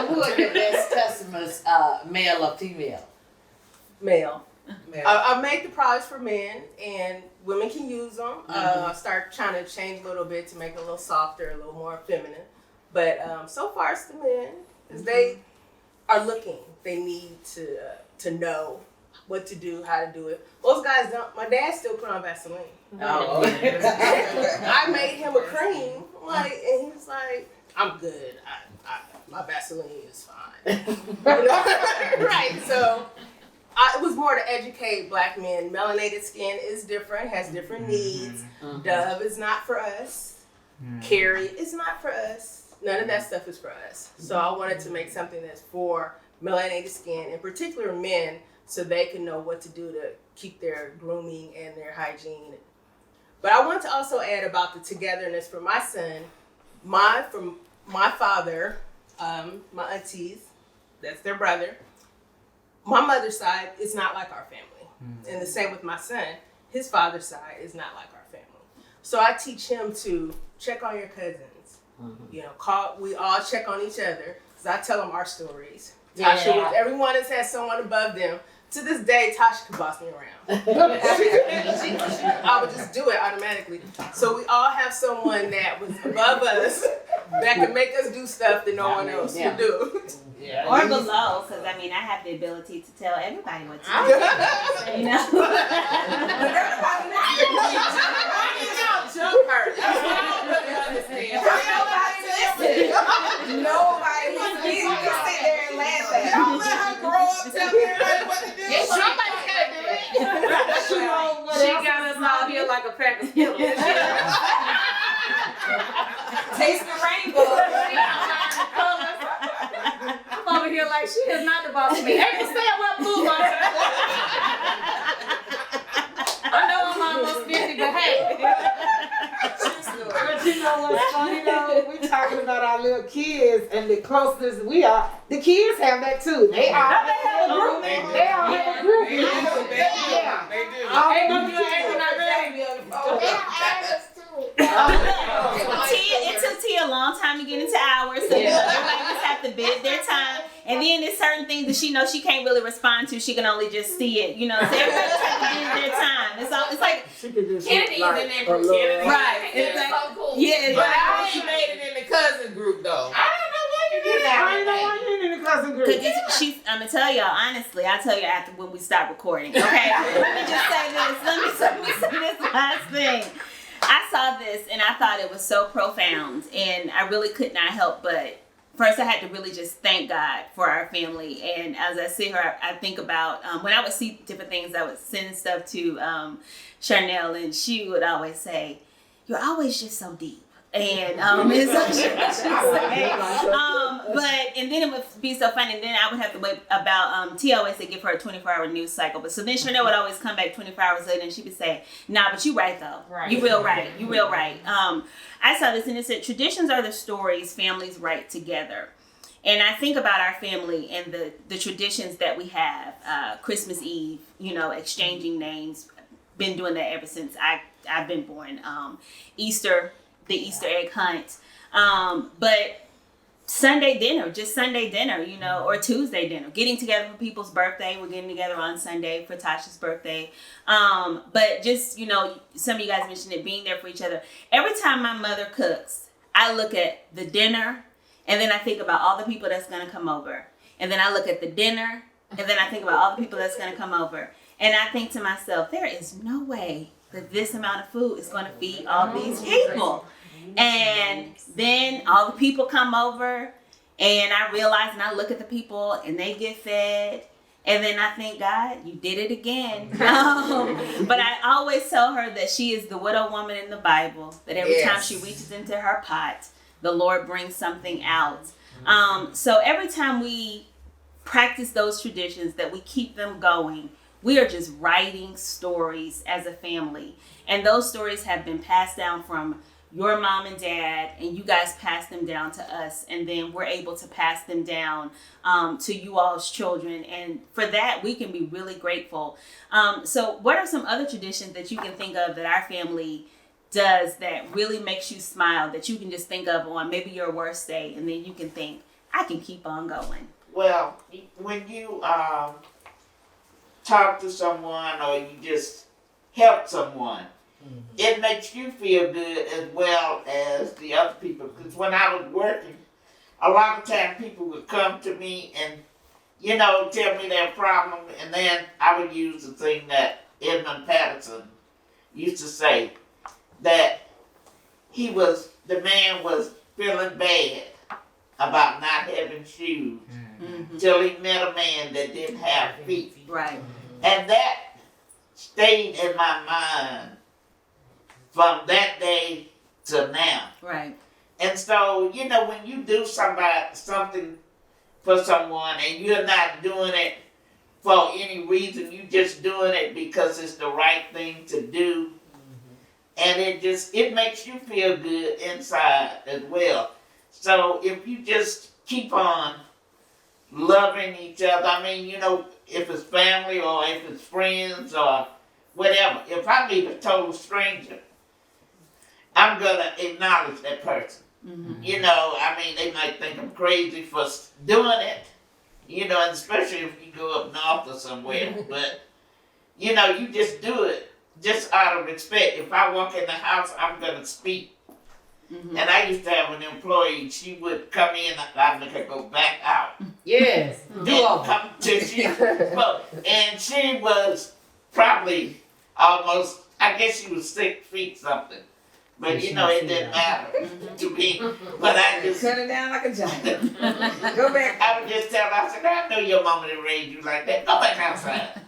who are the best customers, male or female? Male. I make the products for men, and women can use them. I start trying to change a little bit to make it a little softer, a little more feminine. But so far it's the men, because they are looking. They need to know what to do, how to do it. Most guys don't. My dad still put on Vaseline. Oh. I made him a cream, and he's like, "I'm good. My Vaseline is fine." Right. So it was more to educate black men. Melanated skin is different, has different needs. Dove is not for us. Carrie is not for us. None of that stuff is for us. So I wanted to make something that's for melanated skin, in particular men, so they can know what to do to keep their grooming and their hygiene. But I want to also add about the togetherness for my son. From my father, my aunties, that's their brother. My mother's side is not like our family. And the same with my son. His father's side is not like our family. So I teach him to check on your cousins. You know, call. We all check on each other. Cause I tell them our stories. Tasha, everyone has had someone above them. To this day, Tasha can boss me around. I would just do it automatically. So we all have someone that was above us that can make us do stuff that no one else can do. Yeah. Or below, because I mean, I have the ability to tell everybody what to do. You know? Nobody listens. You can sit there and laugh at her. Don't let her grow up telling everybody what to do. Somebody's gotta do it. She got us all here like a pack of Skittles. Taste the rainbow. I'm over here like she is not the boss of me. Hey, stay at what food I know I'm almost 50, but hey. But you know what's funny though? We're talking about our little kids and the closeness we are. The kids have that too. They all have a group. They all have a group. Yeah. They do. Ain't gonna do it. Ain't not ready. It took Tia a long time to get into ours, so everybody just have to bid their time. And then there's certain things that she knows she can't really respond to. She can only just see it, you know. So everybody just have to bid their time. It's like Kennedy is in that group. Kennedy. right. It's like, so cool. Yeah, But I ain't made it in the cousin group though. I don't know why you did that. I ain't know why you in the cousin group. Because I'm gonna tell y'all honestly. I'll tell you after when we stop recording. Okay. Let me just say this. Let me say this last thing. I saw this and I thought it was so profound, and I really could not help but first I had to really just thank God for our family. And as I sit here, I think about when I would see different things, I would send stuff to Charnel, and she would always say, "You're always just so deep." And it's but and then it would be so funny. And then I would have to wait about T always said give her a 24-hour news cycle. But so then Chanel would always come back 24 hours later, and she would say, "Nah, but you right though. Right. You real right. You real right." I saw this and it said traditions are the stories families write together. And I think about our family and the traditions that we have. Christmas Eve, you know, exchanging names. Been doing that ever since I've been born. Easter. The Easter egg hunt. But Sunday dinner, you know, or Tuesday dinner, getting together for people's birthday. We're getting together on Sunday for Tasha's birthday. But just, you know, some of you guys mentioned it, being there for each other. Every time my mother cooks, I look at the dinner and then I think about all the people that's going to come over. And then I look at the dinner and then I think about all the people that's going to come over. And I think to myself, there is no way that this amount of food is going to feed all these people. And then all the people come over and I realize and I look at the people and they get fed. And then I think, God, you did it again. But I always tell her that she is the widow woman in the Bible, that every time she reaches into her pot, the Lord brings something out. So every time we practice those traditions, that we keep them going, we are just writing stories as a family. And those stories have been passed down from your mom and dad, and you guys pass them down to us. And then we're able to pass them down to you all's children. And for that, we can be really grateful. So what are some other traditions that you can think of that our family does that really makes you smile, that you can just think of on maybe your worst day, and then you can think, I can keep on going? Well, when you talk to someone or you just help someone, it makes you feel good as well as the other people. Because when I was working, a lot of times people would come to me and, you know, tell me their problem, and then I would use the thing that Edmund Patterson used to say, that the man was feeling bad about not having shoes till he met a man that didn't have feet. Right. And that stayed in my mind from that day to now. Right. And so, you know, when you do something for someone and you're not doing it for any reason, you just doing it because it's the right thing to do. And it makes you feel good inside as well. So if you just keep on loving each other, I mean, you know, if it's family or if it's friends or whatever, if I meet a total stranger I'm gonna acknowledge that person. Mm-hmm. You know, I mean, they might think I'm crazy for doing it. You know, and especially if you go up north or somewhere. But you know, you just do it just out of respect. If I walk in the house, I'm gonna speak. Mm-hmm. And I used to have an employee. She would come in, I'd make her go back out. Yes. And Do over. come till she spoke. And she was probably almost, I guess she was 6 feet something. But you know, it didn't matter to me. But I just Cut it down like a giant. Go back. I would just tell her, I said, I know your mama didn't raise you like that. Go back outside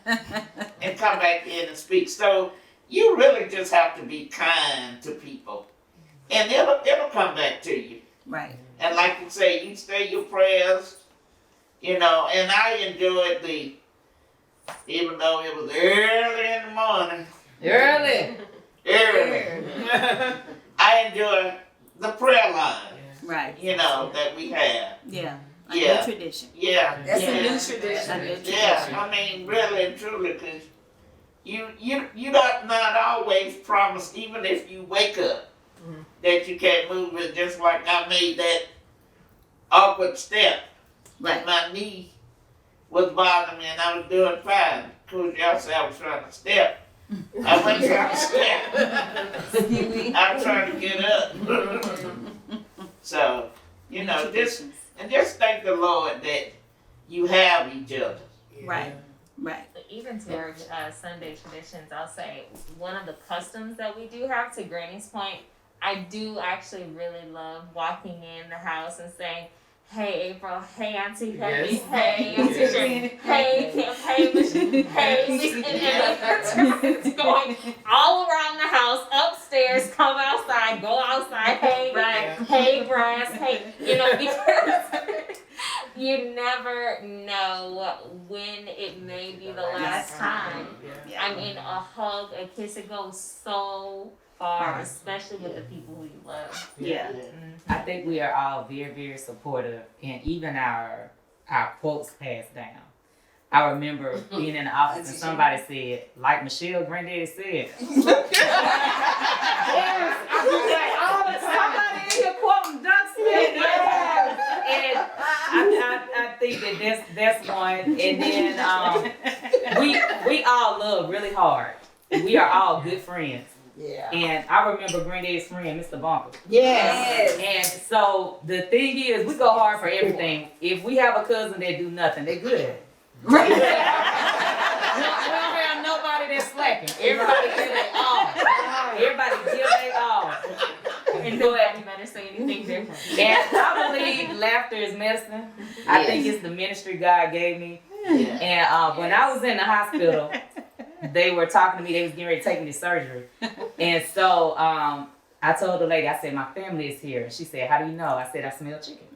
and come back in and speak. So you really just have to be kind to people. And it'll come back to you. Right. And like you say, you say your prayers, you know, and I enjoyed even though it was early in the morning, Early. I enjoy the prayer line, Right. you know, that we have. Yeah. A Yeah. new tradition. Yeah. That's Yeah. a new A tradition. new tradition. Yeah, I mean, really and truly, because you not always promise, even if you wake up, that you can't move it. Just like I made that awkward step, Right. and my knee was bothering me, and I was doing fine. Coach, y'all said I was trying to step. I wasn't trying to step. I was trying to get up. So, you know, Traditions. just thank the Lord that you have each other. Right. Right. Even to our Sunday traditions, I'll say one of the customs that we do have, to Granny's point, I do actually really love walking in the house and saying, "Hey April, hey Auntie Peggy, Yes. hey Auntie Jen, hey Kim, hey Michelle, hey Lisa," and it's going all around the house, upstairs, come outside, go outside, hey Brian, hey Brass, hey, you know, because you never know when it may be the last time. Yeah. I mean, a hug, a kiss, it goes so far, especially with the people who you love. Yeah. I think we are all very, very supportive, and even our quotes passed down. I remember being in the office and somebody said, like Michelle Granddaddy said. Yes, I do that all the time. Somebody in here quoting Duck Smith. Yes. And I think that's one. And then we all love really hard. We are all good friends. Yeah. And I remember Granddaddy's friend, Mr. Bunker. Yes. And so the thing is, we go hard for everything. If we have a cousin that do nothing, they good at it. Right. We don't have nobody that's slacking. Everybody give their all. Everybody give their all. And nobody better say anything different. And I believe laughter is medicine. I think it's the ministry God gave me. And when I was in the hospital, they were talking to me. They was getting ready to take me to surgery. And so I told the lady, I said, my family is here. She said, how do you know? I said, I smell chicken.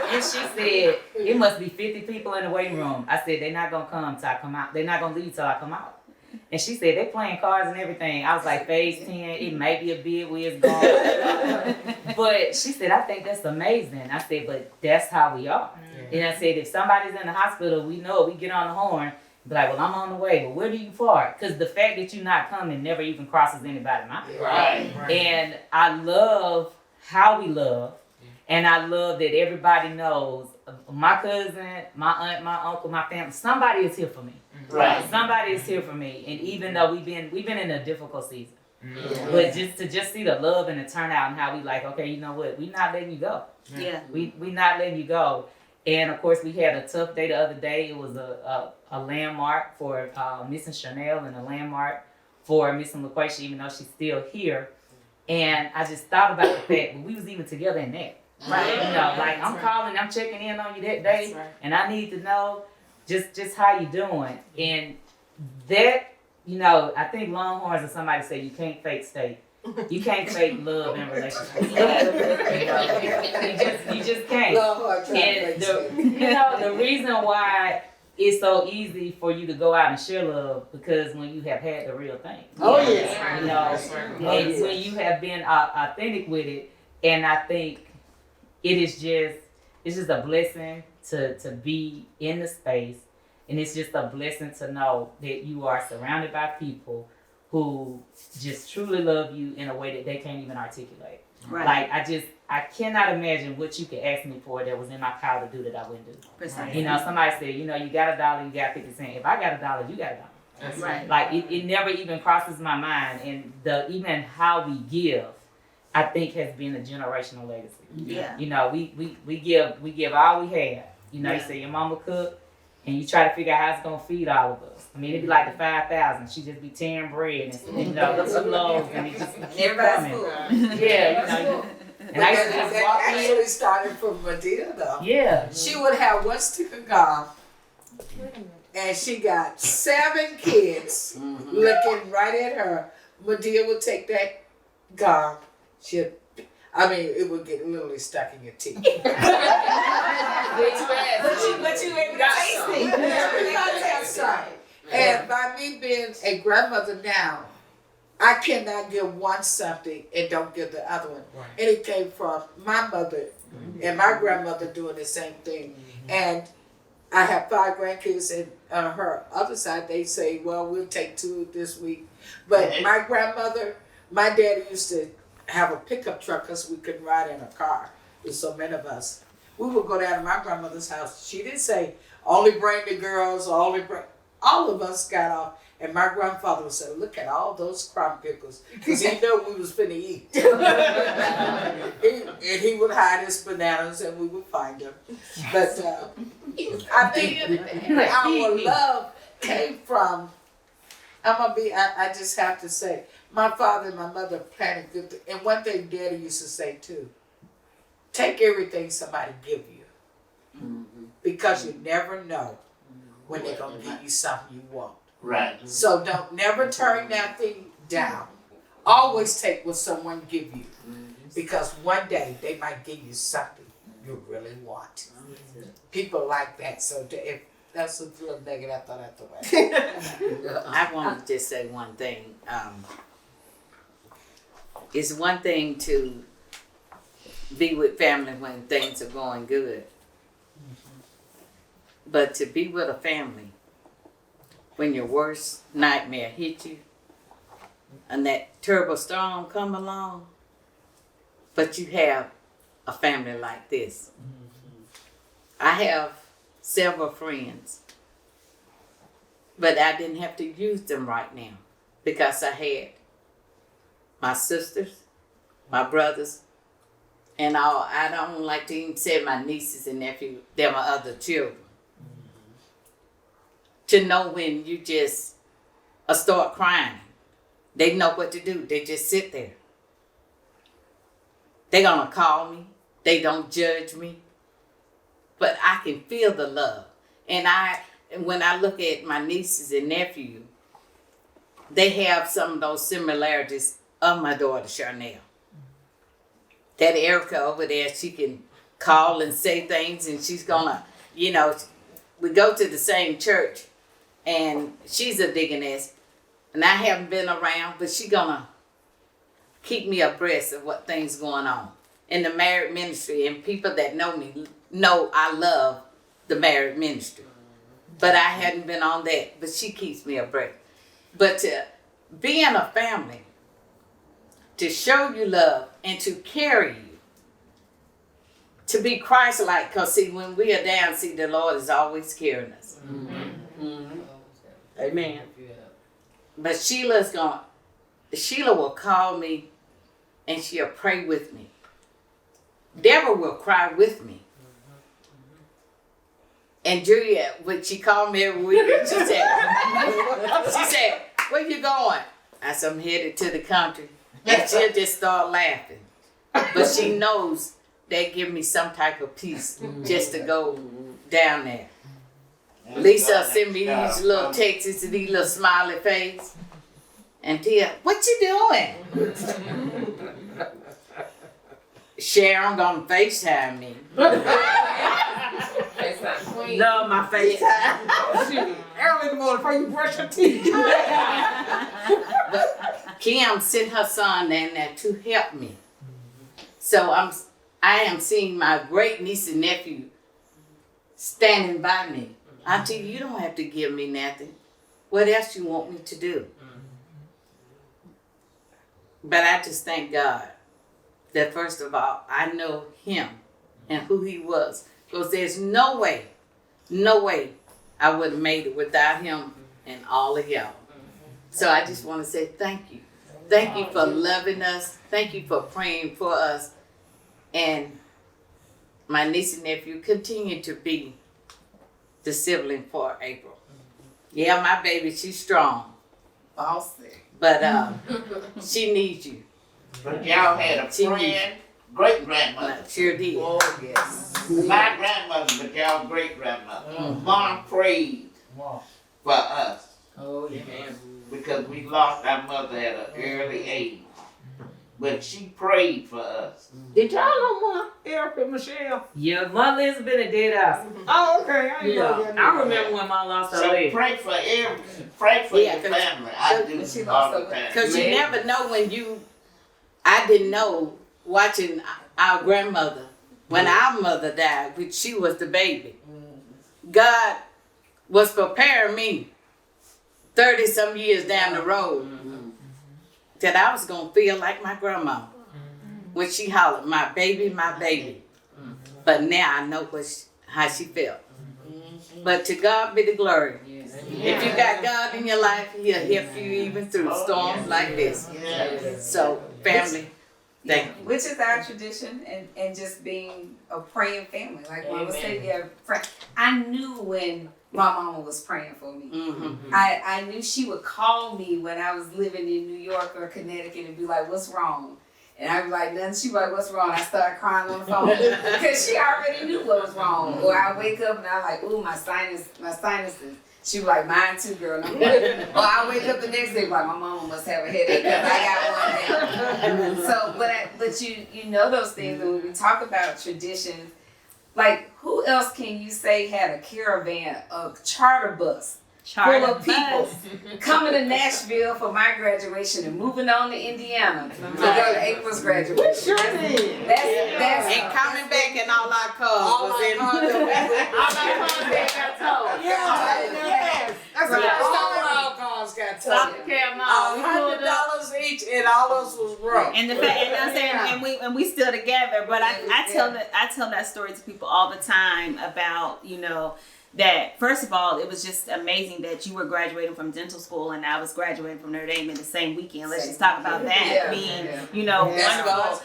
And she said, it must be 50 people in the waiting room. I said, they're not going to come till I come out. They're not going to leave till I come out. And she said, they playing cards and everything. I was like, phase 10, it may be a bid where it's gone. But she said, I think that's amazing. I said, but that's how we are. And I said, if somebody's in the hospital, we know it. We get on the horn. Be like, well, I'm on the way, but where do you park? Because the fact that you're not coming never even crosses anybody's mind. Right. And I love how we love. And I love that everybody knows my cousin, my aunt, my uncle, my family, somebody is here for me. Right. Somebody is here for me. And even though we've been in a difficult season. But just see the love and the turnout and how we like, okay, you know what, we not letting you go. Yeah. We not letting you go. And of course we had a tough day the other day. It was a landmark for missing Chanel and a landmark for missing LaQuaisha, even though she's still here. And I just thought about the fact that we was even together in that. Right. You know, like I'm calling, I'm checking in on you that day, and I need to know just how you doing. And that, you know, I think Longhorns or somebody say you can't fake state. You can't fake love and relationships. You just can't. And the reason why it's so easy for you to go out and share love, because when you have had the real thing. Oh yes. You know, and when you have been authentic with it, and I think it's just a blessing to be in the space, and it's just a blessing to know that you are surrounded by people who just truly love you in a way that they can't even articulate. Right. Like, I cannot imagine what you could ask me for that was in my power to do that I wouldn't do. Precisely. You know, somebody said, you know, you got $1, you got 50 cents. If I got $1, you got $1. That's Right. Like it never even crosses my mind, and even how we give, I think, has been a generational legacy. Yeah. You know, we give all we have. You know, you say your mama cook, and you try to figure out how it's gonna feed all of us. I mean, it'd be like the 5,000. She just be tearing bread and you know, the 2 loaves, and it just keep Everybody's coming. full. Yeah, you know. And I used to just walk in. actually started from Medea though. Yeah. She would have one stick of gum, and she got 7 kids looking right at her. Medea would take that gum. It would get literally stuck in your teeth. Way too bad. But you able to taste it. Everybody has some. And by me being a grandmother now, I cannot give one something and don't give the other one. Right. And it came from my mother and my grandmother doing the same thing. And I have 5 grandkids, and on her other side, they say, well, we'll take 2 this week. But my grandmother, my daddy used to have a pickup truck because we couldn't ride in a car. There's so many of us. We would go down to my grandmother's house. She didn't say, only bring the girls, all of us got off. And my grandfather would say, look at all those crumb pickles. Because he knew we was finna eat. And he would hide his bananas and we would find them. But I think our love came from, I just have to say, my father and my mother planted good things. And one thing Daddy used to say too, take everything somebody give you. Because you never know when they're going to give you something you want. Right. So don't never turn that thing down. Always take what someone give you. Because one day they might give you something you really want. People like that. So if that's a little negative, I thought I'd throw it. I want to just say one thing. It's one thing to be with family when things are going good. But to be with a family when your worst nightmare hit you and that terrible storm come along, but you have a family like this. I have several friends, but I didn't have to use them right now because I had my sisters, my brothers, and all. I don't like to even say my nieces and nephews, they're my other children. To know when you just start crying, they know what to do. They just sit there. They're gonna call me. They don't judge me. But I can feel the love. And when I look at my nieces and nephews, they have some of those similarities of my daughter, Charnel. That Erica over there, she can call and say things, and she's gonna, we go to the same church, and she's a deaconess, and I haven't been around, but she's gonna keep me abreast of what things going on in the married ministry, and people that know me know I love the married ministry. But I hadn't been on that, but she keeps me abreast. But to be in a family, to show you love and to carry you, to be Christ-like, because see, when we are down, see, the Lord is always carrying us. Amen. But Sheila will call me and she'll pray with me. Deborah will cry with me. And Julia, when she called me every week, and she said, where you going? I said, I'm headed to the country. And she'll just start laughing. But she knows they give me some type of peace just to go down there. Lisa sent me these little texts and these little smiley face. And Tia, what you doing? Sharon gonna FaceTime me. Love my FaceTime. Early in the morning before you brush your teeth. But Kim sent her son down there to help me. So I am seeing my great niece and nephew standing by me. Auntie, you don't have to give me nothing. What else you want me to do? But I just thank God that first of all, I know him and who he was. Because there's no way I would have made it without him and all of y'all. So I just want to say thank you. Thank you for loving us. Thank you for praying for us. And my niece and nephew continue to be the sibling for April. Yeah, my baby, she's strong. Bossy. But she needs you. But y'all had a friend, great-grandmother. Sure did. Oh, yes. My grandmother, but y'all great-grandmother. Mom prayed for us. Oh, yeah. Because we lost our mother at an early age. But she prayed for us. Did y'all know Mom, Eric and Michelle? Yeah, Mother Elizabeth had dead out. Oh, okay. I didn't know that. I remember when Mom lost her So leg. pray for your family. I do all the time. Because you never know I didn't know watching our grandmother when our mother died, which she was the baby. God was preparing me 30-some years down the road that I was going to feel like my grandma when she hollered, my baby, my baby. But now I know how she felt. But to God be the glory. If you got God in your life, he'll help you even through storms like this. So, family, thank you. Which is our tradition, and just being a praying family. Like Mama said, I knew when my mama was praying for me. Mm-hmm. I knew she would call me when I was living in New York or Connecticut and be like, what's wrong? And I'd be like, nothing. She'd be like, what's wrong? I started crying on the phone because she already knew what was wrong. Or I wake up and I'm like, ooh, my sinuses. She'd be like, mine too, girl. And I'm like, or I wake up the next day like, my mama must have a headache because I got one now. So, but you know those things. And when we talk about traditions, like who else can you say had a caravan, a charter bus full of people coming to Nashville for my graduation and moving on to Indiana to go to April's graduation? Sure did. That's And coming back in all our cars was in Yes. That's the first time our cars got towed. $100 each, and all of us was broke. And I'm saying, and we still together. But I tell that story to people all the time about, that first of all, it was just amazing that you were graduating from dental school and I was graduating from Notre Dame in the same weekend. Let's just talk about that being, wonderful.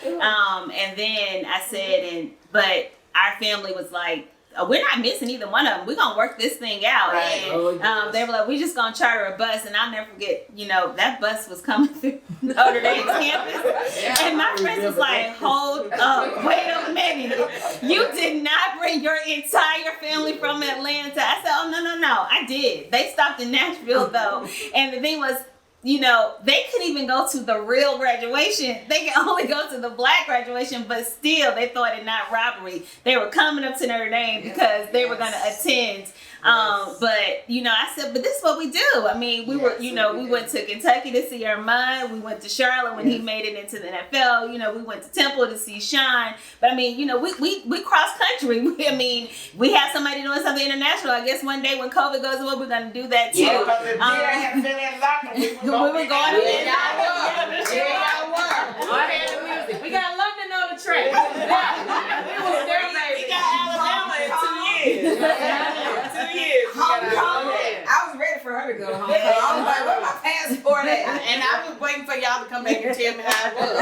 And then I said, but our family was like, we're not missing either one of them. We're going to work this thing out. Right. And they were like, we're just going to charter a bus. And I'll never forget, that bus was coming through Notre Dame's campus. And my friends was like, hold up, wait a minute. You did not bring your entire family from Atlanta. I said, oh, no. I did. They stopped in Nashville, though. And the thing was, they couldn't even go to the real graduation. They could only go to the black graduation, but still they thought it not robbery. They were coming up to Notre Dame because they were going to attend. But, I said, but this is what we do. I mean, we went to Kentucky to see Armand. We went to Charlotte when he made it into the NFL. We went to Temple to see Sean. But I mean, we cross country. We have somebody doing something international. I guess one day when COVID goes away, we're going to do that too. Yeah, because if we hadn't been in locker, we were going to be We got London on the track. We got Alabama in 2 years. 2 years. I was ready for her to go home. I was like, where my passport at? And I was waiting for y'all to come back and tell me how it was.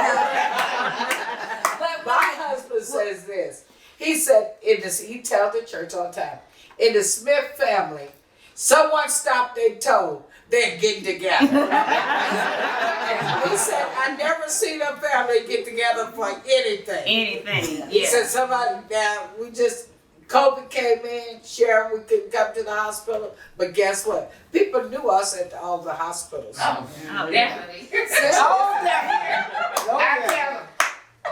But my husband says this. He said, he tells the church all the time, in the Smith family, someone stopped their toe, they're getting together. And he said, I never seen a family get together for anything. He said, COVID came in, Sharon, we couldn't come to the hospital, but guess what? People knew us at all the hospitals. Definitely.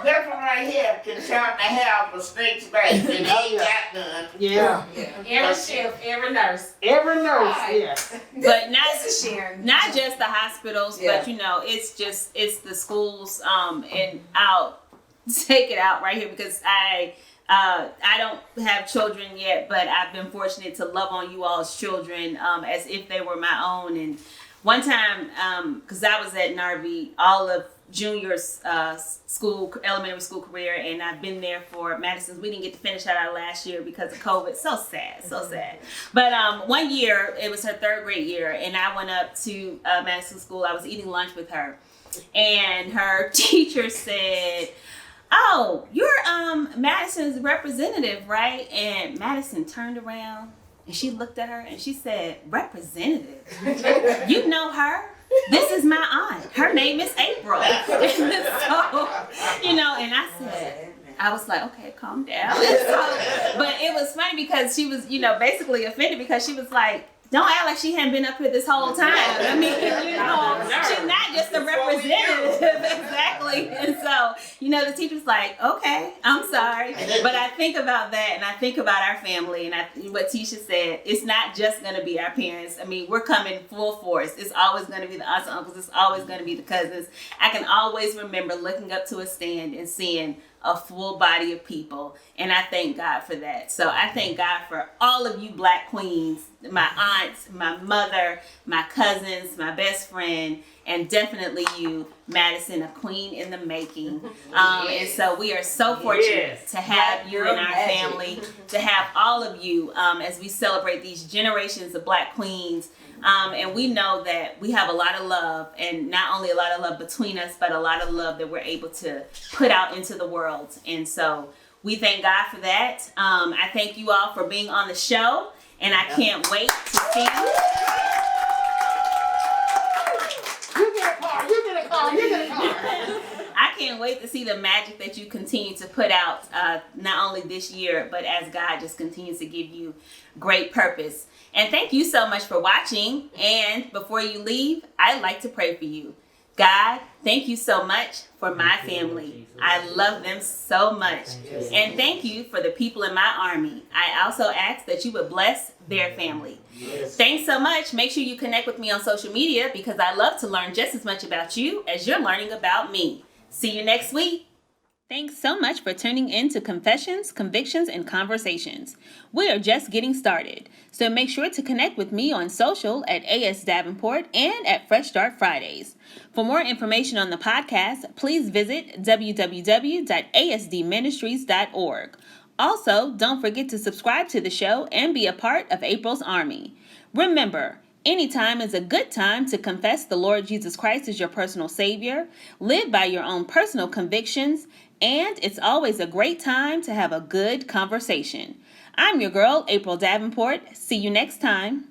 This one right here can turn the hair for snakes back, and he ain't got none. Yeah. Every shift, every nurse. Every nurse, yeah. But not just the hospitals, but it's the schools. And I'll take it out right here because I don't have children yet, but I've been fortunate to love on you all's children as if they were my own. And one time, because I was at Narvi, all of junior school, elementary school career, and I've been there for Madison's. We didn't get to finish out our last year because of COVID. So sad, so sad. But one year, it was her third grade year, and I went up to Madison School. I was eating lunch with her, and her teacher said, "Oh, you're Madison's representative, right?" And Madison turned around and she looked at her and she said, "Representative? You know her? This is my aunt. Her name is April." So, and I was like, okay, calm down. But it was funny because she was, basically offended because she was like, don't act like she hadn't been up here this whole time. I mean, she's not just a representative. Exactly. And so, the teacher's like, okay, I'm sorry. But I think about that and I think about our family and what Tisha said, it's not just going to be our parents. I mean, we're coming full force. It's always going to be the aunts and uncles. It's always going to be the cousins. I can always remember looking up to a stand and seeing a full body of people, and I thank God for that. So I thank God for all of you Black queens, my aunts, my mother, my cousins, my best friend, and definitely you, Madison, a queen in the making. And so we are so fortunate to have you in our family, to have all of you as we celebrate these generations of Black queens. And we know that we have a lot of love, and not only a lot of love between us, but a lot of love that we're able to put out into the world. And so we thank God for that. I thank you all for being on the show, and I can't wait to see you. You get a car. I can't wait to see the magic that you continue to put out, not only this year, but as God just continues to give you great purpose. And thank you so much for watching. And before you leave, I'd like to pray for you. God, thank you so much for my family. I love them so much. And thank you for the people in my army. I also ask that you would bless their family. Thanks so much. Make sure you connect with me on social media because I love to learn just as much about you as you're learning about me. See you next week. Thanks so much for tuning in to Confessions, Convictions, and Conversations. We are just getting started, so make sure to connect with me on social at AS Davenport and at Fresh Start Fridays. For more information on the podcast, please visit www.asdministries.org. Also, don't forget to subscribe to the show and be a part of April's Army. Remember, any time is a good time to confess the Lord Jesus Christ as your personal Savior, live by your own personal convictions, and it's always a great time to have a good conversation. I'm your girl, April Davenport. See you next time.